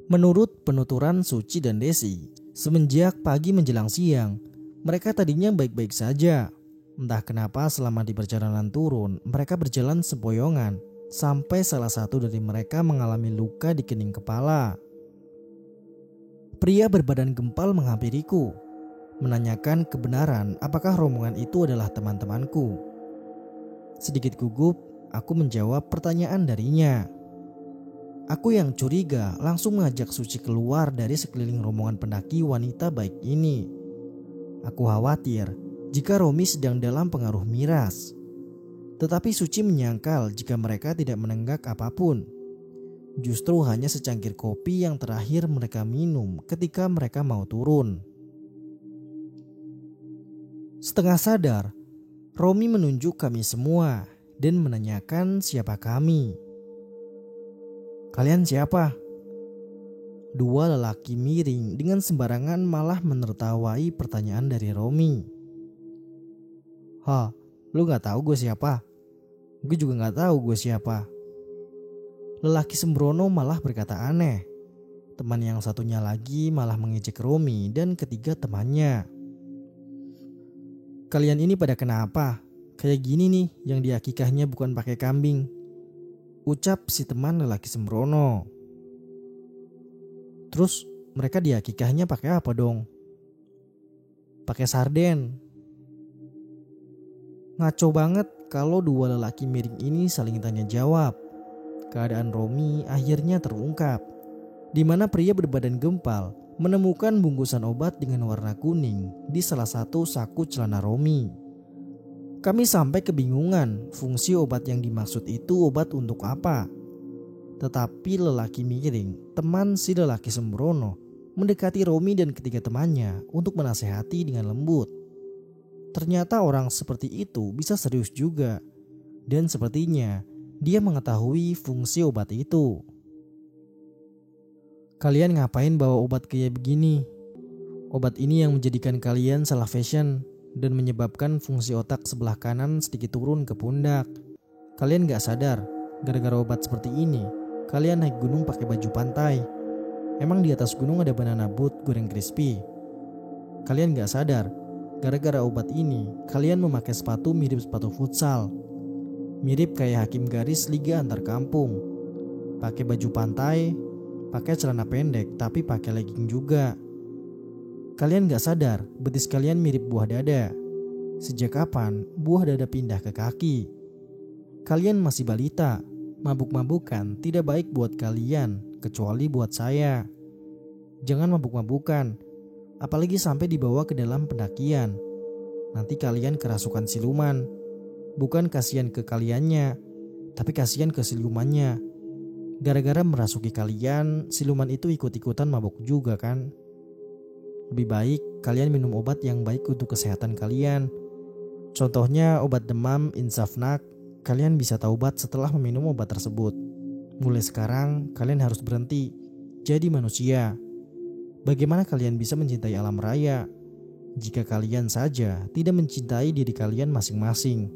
Menurut penuturan Suci dan Desi, semenjak pagi menjelang siang, mereka tadinya baik-baik saja. Entah kenapa selama di perjalanan turun, mereka berjalan sempoyongan sampai salah satu dari mereka mengalami luka di kening kepala. Pria berbadan gempal menghampiriku, menanyakan kebenaran apakah rombongan itu adalah teman-temanku. Sedikit gugup, aku menjawab pertanyaan darinya. Aku yang curiga langsung mengajak Suci keluar dari sekeliling rombongan pendaki wanita baik ini. Aku khawatir jika Romi sedang dalam pengaruh miras. Tetapi Suci menyangkal jika mereka tidak menenggak apapun. Justru hanya secangkir kopi yang terakhir mereka minum ketika mereka mau turun. Setengah sadar, Romi menunjuk kami semua dan menanyakan siapa kami. Kalian siapa? Dua lelaki miring dengan sembarangan malah menertawai pertanyaan dari Romi. Hah, lu gak tahu gue siapa? Gue juga gak tahu gue siapa. Lelaki sembrono malah berkata aneh. Teman yang satunya lagi malah mengejek Romi dan ketiga temannya. Kalian ini pada kenapa? Kayak gini nih yang diakikahnya bukan pakai kambing, ucap si teman lelaki sembrono. Terus mereka diakikahnya pakai apa dong? Pakai sarden. Ngaco banget kalau dua lelaki miring ini saling tanya jawab. Keadaan Romi akhirnya terungkap, di mana pria berbadan gempal menemukan bungkusan obat dengan warna kuning di salah satu saku celana Romi. Kami sampai kebingungan fungsi obat yang dimaksud itu obat untuk apa. Tetapi lelaki miring, teman si lelaki sembrono, mendekati Romi dan ketiga temannya untuk menasehati dengan lembut. Ternyata orang seperti itu bisa serius juga, dan sepertinya dia mengetahui fungsi obat itu. Kalian ngapain bawa obat kayak begini? Obat ini yang menjadikan kalian salah fashion dan menyebabkan fungsi otak sebelah kanan sedikit turun ke pundak. Kalian gak sadar, gara-gara obat seperti ini, kalian naik gunung pakai baju pantai. Emang di atas gunung ada banana boat goreng crispy? Kalian gak sadar, gara-gara obat ini, kalian memakai sepatu mirip sepatu futsal. Mirip kayak hakim garis liga antar kampung. Pakai baju pantai, pakai celana pendek tapi pakai legging juga. Kalian gak sadar betis kalian mirip buah dada. Sejak kapan buah dada pindah ke kaki? Kalian masih balita. Mabuk-mabukan tidak baik buat kalian, kecuali buat saya. Jangan mabuk-mabukan, apalagi sampai dibawa ke dalam pendakian. Nanti kalian kerasukan siluman. Bukan kasihan ke kaliannya, tapi kasihan ke silumannya. Gara-gara merasuki kalian, siluman itu ikut-ikutan mabuk juga kan? Lebih baik kalian minum obat yang baik untuk kesehatan kalian. Contohnya obat demam Insafnak. Kalian bisa taubat setelah meminum obat tersebut. Mulai sekarang kalian harus berhenti jadi manusia. Bagaimana kalian bisa mencintai alam raya jika kalian saja tidak mencintai diri kalian masing-masing?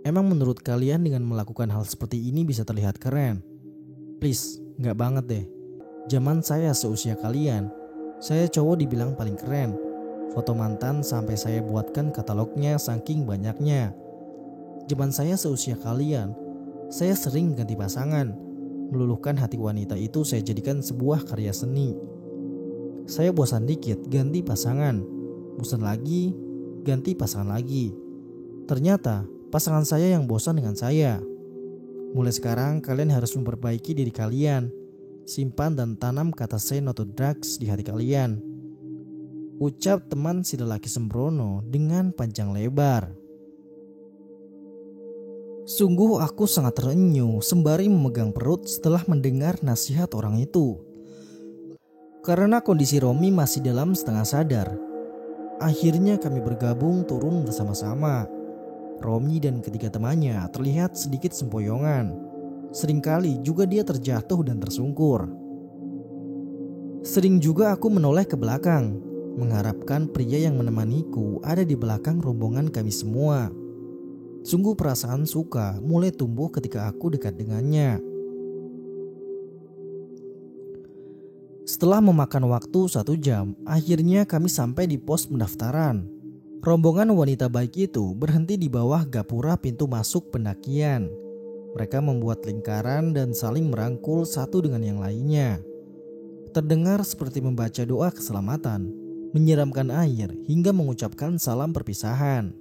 Emang menurut kalian dengan melakukan hal seperti ini bisa terlihat keren? Please, gak banget deh. Zaman saya seusia kalian, saya cowok dibilang paling keren. Foto mantan sampai saya buatkan katalognya saking banyaknya. Zaman saya seusia kalian, saya sering ganti pasangan. Meluluhkan hati wanita itu saya jadikan sebuah karya seni. Saya bosan dikit, ganti pasangan. Bosan lagi, ganti pasangan lagi. Ternyata pasangan saya yang bosan dengan saya. Mulai sekarang kalian harus memperbaiki diri kalian. Simpan dan tanam kata say no to drugs di hati kalian. Ucap teman si lelaki sembrono dengan panjang lebar. Sungguh aku sangat terenyuh sembari memegang perut setelah mendengar nasihat orang itu. Karena kondisi Romi masih dalam setengah sadar, akhirnya kami bergabung turun bersama-sama. Romi dan ketiga temannya terlihat sedikit sempoyongan. Seringkali juga dia terjatuh dan tersungkur. Sering juga aku menoleh ke belakang, mengharapkan pria yang menemaniku ada di belakang rombongan kami semua. Sungguh perasaan suka mulai tumbuh ketika aku dekat dengannya. Setelah memakan waktu 1 jam, akhirnya kami sampai di pos pendaftaran. Rombongan wanita baik itu berhenti di bawah gapura pintu masuk pendakian. Mereka membuat lingkaran dan saling merangkul satu dengan yang lainnya. Terdengar seperti membaca doa keselamatan, menyiramkan air hingga mengucapkan salam perpisahan.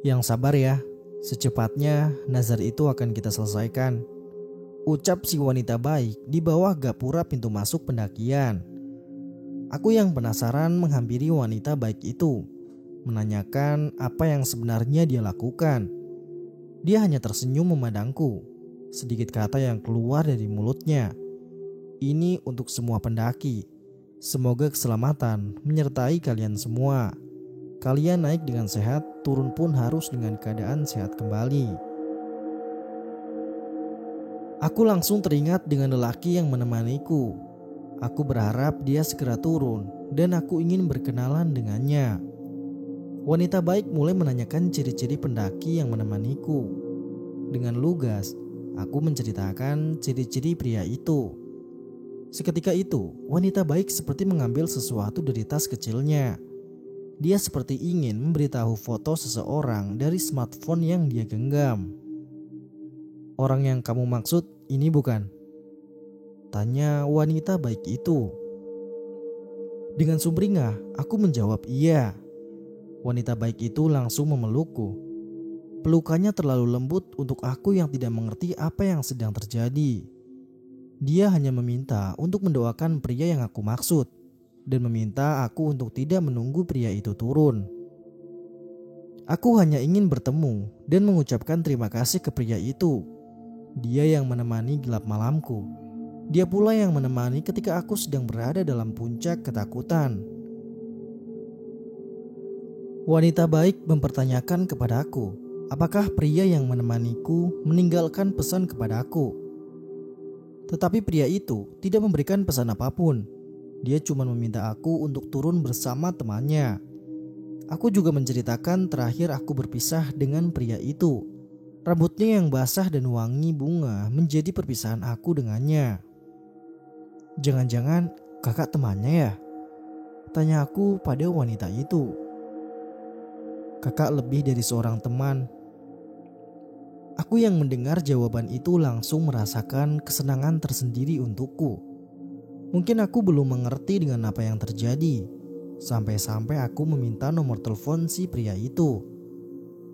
Yang sabar ya, secepatnya nazar itu akan kita selesaikan. Ucap si wanita baik di bawah gapura pintu masuk pendakian. Aku yang penasaran menghampiri wanita baik itu, menanyakan apa yang sebenarnya dia lakukan. Dia hanya tersenyum memandangku. Sedikit kata yang keluar dari mulutnya. Ini untuk semua pendaki. Semoga keselamatan menyertai kalian semua. Kalian naik dengan sehat, turun pun harus dengan keadaan sehat kembali. Aku langsung teringat dengan lelaki yang menemaniku. Aku berharap dia segera turun dan aku ingin berkenalan dengannya. Wanita baik mulai menanyakan ciri-ciri pendaki yang menemaniku. Dengan lugas, aku menceritakan ciri-ciri pria itu. Seketika itu, wanita baik seperti mengambil sesuatu dari tas kecilnya. Dia seperti ingin memberitahu foto seseorang dari smartphone yang dia genggam. Orang yang kamu maksud ini bukan? Tanya wanita baik itu. Dengan sumringah, aku menjawab iya. Wanita baik itu langsung memelukku. Pelukannya terlalu lembut untuk aku yang tidak mengerti apa yang sedang terjadi. Dia hanya meminta untuk mendoakan pria yang aku maksud. Dan meminta aku untuk tidak menunggu pria itu turun. Aku hanya ingin bertemu dan mengucapkan terima kasih ke pria itu. Dia yang menemani gelap malamku. Dia pula yang menemani ketika aku sedang berada dalam puncak ketakutan. Wanita baik mempertanyakan kepadaku, apakah pria yang menemaniku meninggalkan pesan kepadaku. Tetapi pria itu tidak memberikan pesan apapun. Dia cuma meminta aku untuk turun bersama temannya. Aku juga menceritakan terakhir aku berpisah dengan pria itu. Rambutnya yang basah dan wangi bunga menjadi perpisahan aku dengannya. Jangan-jangan kakak temannya ya? Tanya aku pada wanita itu. Kakak lebih dari seorang teman. Aku yang mendengar jawaban itu langsung merasakan kesenangan tersendiri untukku. Mungkin aku belum mengerti dengan apa yang terjadi. Sampai-sampai aku meminta nomor telepon si pria itu.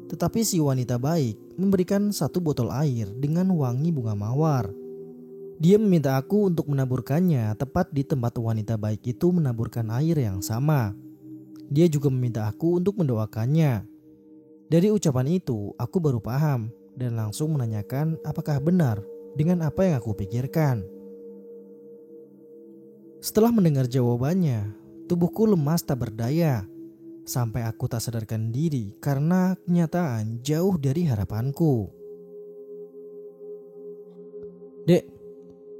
Tetapi si wanita baik memberikan 1 botol air dengan wangi bunga mawar. Dia meminta aku untuk menaburkannya tepat di tempat wanita baik itu menaburkan air yang sama. Dia juga meminta aku untuk mendoakannya. Dari ucapan itu, aku baru paham dan langsung menanyakan apakah benar dengan apa yang aku pikirkan. Setelah mendengar jawabannya, tubuhku lemas tak berdaya. Sampai aku tak sadarkan diri karena kenyataan jauh dari harapanku.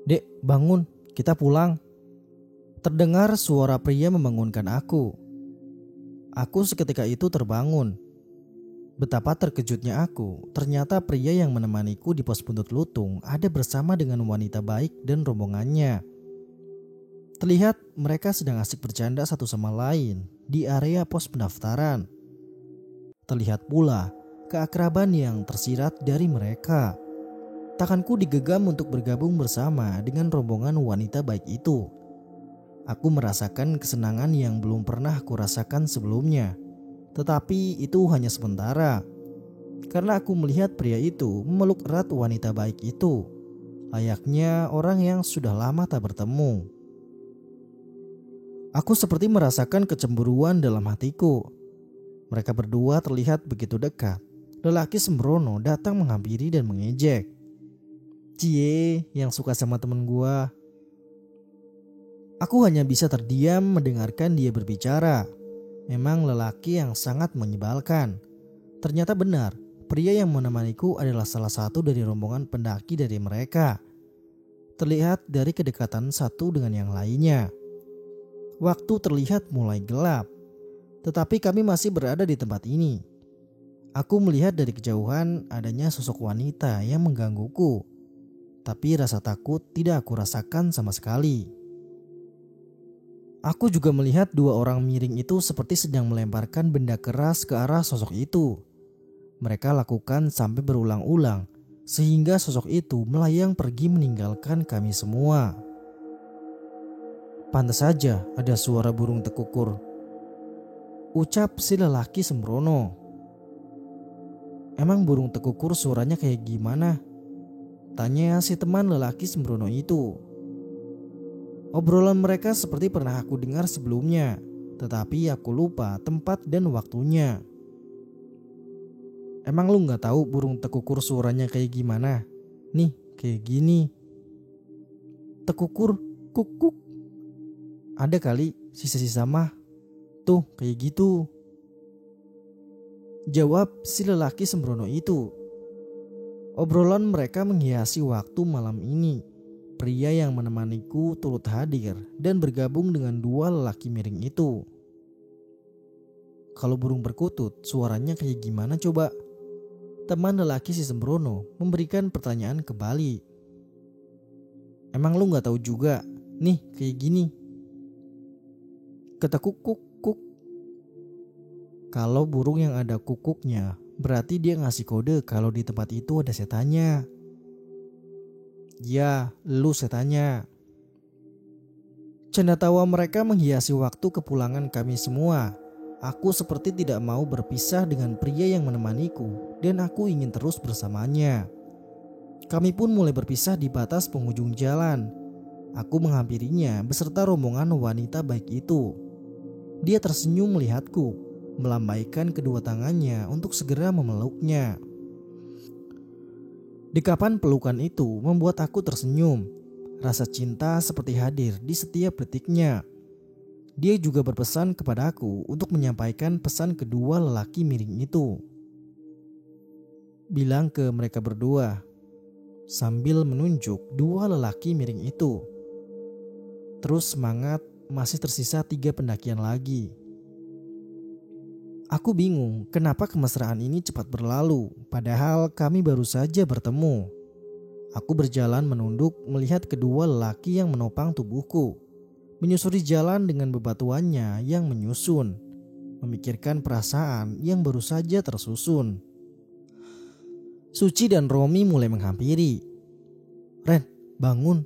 Dek, bangun, kita pulang. Terdengar suara pria membangunkan aku. Aku seketika itu terbangun. Betapa terkejutnya aku, ternyata pria yang menemaniku di pos buntut lutung ada bersama dengan wanita baik dan rombongannya. Terlihat mereka sedang asik bercanda satu sama lain di area pos pendaftaran. Terlihat pula keakraban yang tersirat dari mereka. Tanganku digegam untuk bergabung bersama dengan rombongan wanita baik itu. Aku merasakan kesenangan yang belum pernah aku rasakan sebelumnya. Tetapi itu hanya sementara. Karena aku melihat pria itu memeluk erat wanita baik itu. Layaknya orang yang sudah lama tak bertemu. Aku seperti merasakan kecemburuan dalam hatiku. Mereka berdua terlihat begitu dekat. Lelaki sembrono datang menghampiri dan mengejek. "Cie, yang suka sama temen gua." Aku hanya bisa terdiam mendengarkan dia berbicara. Memang lelaki yang sangat menyebalkan. Ternyata benar, pria yang menemaniku adalah salah satu dari rombongan pendaki dari mereka. Terlihat dari kedekatan satu dengan yang lainnya. Waktu terlihat mulai gelap, tetapi kami masih berada di tempat ini. Aku melihat dari kejauhan adanya sosok wanita yang menggangguku. Tapi rasa takut tidak aku rasakan sama sekali. Aku juga melihat dua orang miring itu seperti sedang melemparkan benda keras ke arah sosok itu. Mereka lakukan sampai berulang-ulang, sehingga sosok itu melayang pergi meninggalkan kami semua. "Pantas saja ada suara burung tekukur," ucap si lelaki sembrono. "Emang burung tekukur suaranya kayak gimana?" tanya si teman lelaki sembrono itu. Obrolan mereka seperti pernah aku dengar sebelumnya, tetapi aku lupa tempat dan waktunya. "Emang lu gak tahu burung tekukur suaranya kayak gimana? Nih, kayak gini. Tekukur, kuk-kuk. Ada kali sisa-sisa mah. Tuh, kayak gitu," jawab si lelaki sembrono itu. Obrolan mereka menghiasi waktu malam ini. Pria yang menemaniku turut hadir dan bergabung dengan dua lelaki miring itu. "Kalau burung perkutut suaranya kayak gimana coba?" teman lelaki si sembrono memberikan pertanyaan kembali. "Emang lu gak tahu juga? Nih kayak gini. Kata kuk-kuk-kuk." Kalau burung yang ada kukuknya, berarti dia ngasih kode kalau di tempat itu ada setannya. "Ya, lu setannya." Canda tawa mereka menghiasi waktu kepulangan kami semua. Aku seperti tidak mau berpisah dengan pria yang menemaniku dan aku ingin terus bersamanya. Kami pun mulai berpisah di batas penghujung jalan. Aku menghampirinya beserta rombongan wanita baik itu. Dia tersenyum melihatku, melambaikan kedua tangannya untuk segera memeluknya. Dekapan pelukan itu membuat aku tersenyum. Rasa cinta seperti hadir di setiap detiknya. Dia juga berpesan kepadaku untuk menyampaikan pesan kedua lelaki miring itu. "Bilang ke mereka berdua," sambil menunjuk dua lelaki miring itu. "Terus semangat, masih tersisa 3 pendakian lagi." Aku bingung kenapa kemesraan ini cepat berlalu, padahal kami baru saja bertemu. Aku berjalan menunduk melihat kedua lelaki yang menopang tubuhku, menyusuri jalan dengan bebatuannya yang menyusun, memikirkan perasaan yang baru saja tersusun. Suci dan Romi mulai menghampiri. "Ren, bangun."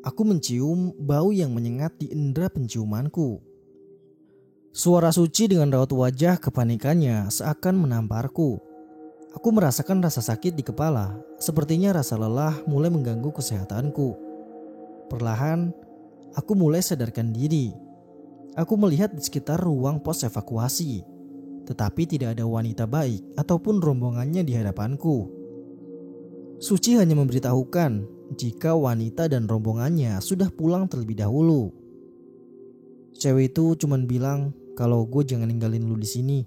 Aku mencium bau yang menyengat di indera penciumanku. Suara Suci dengan raut wajah kepanikannya seakan menamparku. Aku merasakan rasa sakit di kepala, sepertinya rasa lelah mulai mengganggu kesehatanku. Perlahan, aku mulai sadarkan diri. Aku melihat di sekitar ruang pos evakuasi, tetapi tidak ada wanita baik ataupun rombongannya di hadapanku. Suci hanya memberitahukan jika wanita dan rombongannya sudah pulang terlebih dahulu. Cewek itu cuma bilang kalau gue jangan ninggalin lu di sini.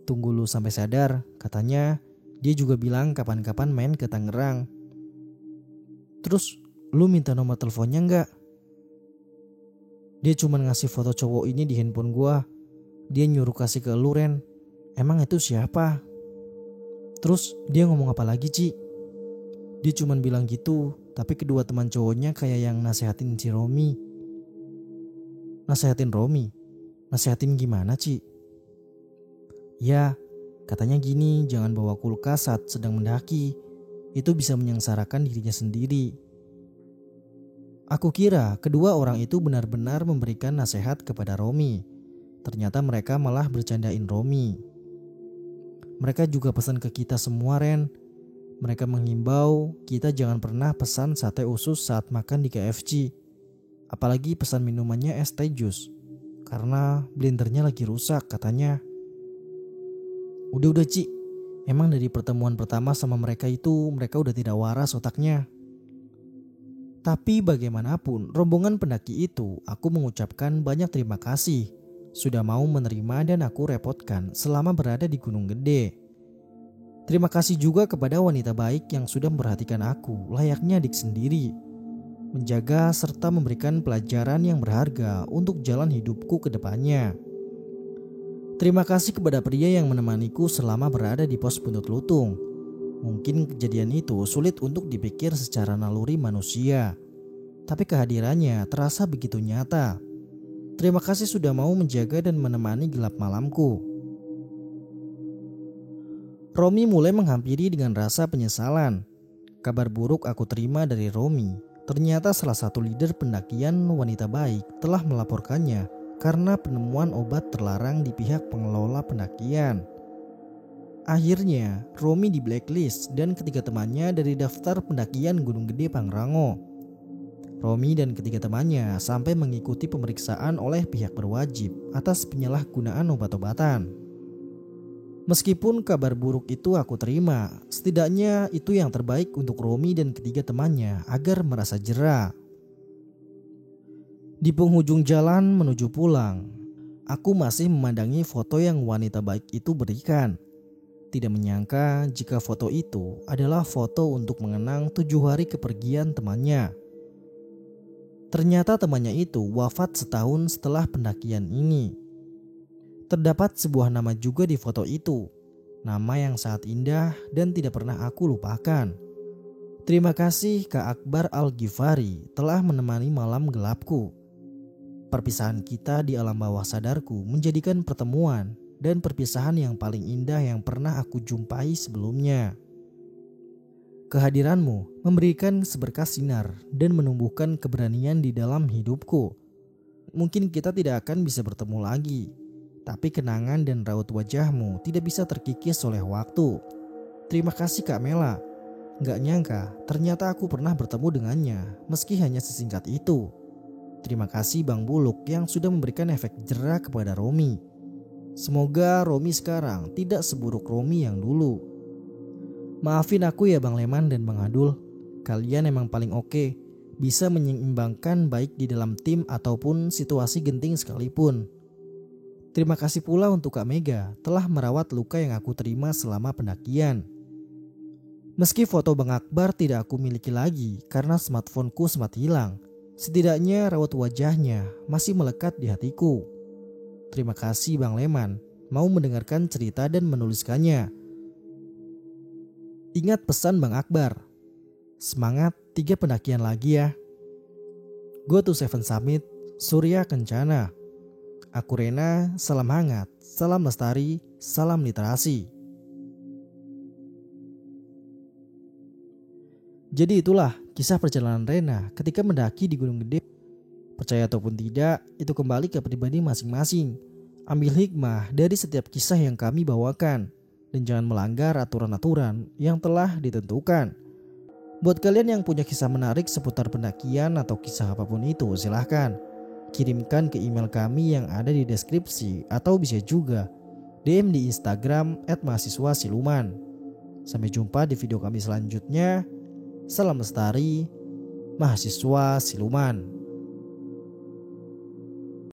Tunggu lu sampai sadar, katanya. Dia juga bilang kapan-kapan main ke Tangerang. "Terus lu minta nomor teleponnya enggak?" "Dia cuma ngasih foto cowok ini di handphone gua. Dia nyuruh kasih ke lu, Ren." "Emang itu siapa?" "Terus dia ngomong apa lagi, Ci?" "Dia cuma bilang gitu, tapi kedua teman cowoknya kayak yang nasehatin si Romi." "Nasehatin Romi? Nasehatin gimana, Ci?" "Ya, katanya gini, jangan bawa kulkas saat sedang mendaki. Itu bisa menyengsarakan dirinya sendiri." Aku kira kedua orang itu benar-benar memberikan nasihat kepada Romi. Ternyata mereka malah bercandain Romi. Mereka juga pesan ke kita semua, Ren. Mereka menghimbau kita jangan pernah pesan sate usus saat makan di KFC. Apalagi pesan minumannya es teh jus. Karena blendernya lagi rusak katanya. Udah Ci. Emang dari pertemuan pertama sama mereka itu mereka udah tidak waras otaknya. Tapi bagaimanapun rombongan pendaki itu aku mengucapkan banyak terima kasih. Sudah mau menerima dan aku repotkan selama berada di Gunung Gede. Terima kasih juga kepada wanita baik yang sudah memperhatikan aku layaknya adik sendiri. Menjaga serta memberikan pelajaran yang berharga untuk jalan hidupku ke depannya. Terima kasih kepada pria yang menemaniku selama berada di pos Buntut Lutung. Mungkin kejadian itu sulit untuk dipikir secara naluri manusia. Tapi kehadirannya terasa begitu nyata. Terima kasih sudah mau menjaga dan menemani gelap malamku. Romi mulai menghampiri dengan rasa penyesalan. Kabar buruk aku terima dari Romi. Ternyata salah satu leader pendakian wanita baik telah melaporkannya karena penemuan obat terlarang di pihak pengelola pendakian. Akhirnya Romi di blacklist dan ketiga temannya dari daftar pendakian Gunung Gede Pangrango. Romi dan ketiga temannya sampai mengikuti pemeriksaan oleh pihak berwajib atas penyalahgunaan obat-obatan. Meskipun kabar buruk itu aku terima, setidaknya itu yang terbaik untuk Romi dan ketiga temannya agar merasa jera. Di penghujung jalan menuju pulang, aku masih memandangi foto yang wanita baik itu berikan. Tidak menyangka jika foto itu adalah foto untuk mengenang 7 hari kepergian temannya. Ternyata temannya itu wafat setahun setelah pendakian ini. Terdapat sebuah nama juga di foto itu. Nama yang sangat indah dan tidak pernah aku lupakan. Terima kasih Kak Akbar Al-Ghifari telah menemani malam gelapku. Perpisahan kita di alam bawah sadarku menjadikan pertemuan dan perpisahan yang paling indah yang pernah aku jumpai sebelumnya. Kehadiranmu memberikan seberkas sinar dan menumbuhkan keberanian di dalam hidupku. Mungkin kita tidak akan bisa bertemu lagi, tapi kenangan dan raut wajahmu tidak bisa terkikis oleh waktu. Terima kasih Kak Mela. Gak nyangka ternyata aku pernah bertemu dengannya meski hanya sesingkat itu. Terima kasih Bang Buluk yang sudah memberikan efek jera kepada Romi. Semoga Romi sekarang tidak seburuk Romi yang dulu. Maafin aku ya Bang Leman dan Bang Adul. Kalian emang paling oke. Bisa menyeimbangkan baik di dalam tim ataupun situasi genting sekalipun. Terima kasih pula untuk Kak Mega telah merawat luka yang aku terima selama pendakian. Meski foto Bang Akbar tidak aku miliki lagi karena smartphoneku sempat hilang, setidaknya raut wajahnya masih melekat di hatiku. Terima kasih Bang Leman mau mendengarkan cerita dan menuliskannya. Ingat pesan Bang Akbar. Semangat 3 pendakian lagi ya. Go to Seven Summit, Surya Kencana. Aku Rena, salam hangat, salam lestari, salam literasi. Jadi itulah kisah perjalanan Rena ketika mendaki di Gunung Gede. Percaya ataupun tidak, itu kembali ke pribadi masing-masing. Ambil hikmah dari setiap kisah yang kami bawakan. Dan jangan melanggar aturan-aturan yang telah ditentukan. Buat kalian yang punya kisah menarik seputar pendakian atau kisah apapun itu, silahkan kirimkan ke email kami yang ada di deskripsi. Atau bisa juga DM di Instagram @mahasiswasiluman. Sampai jumpa di video kami selanjutnya. Salam lestari, mahasiswa siluman.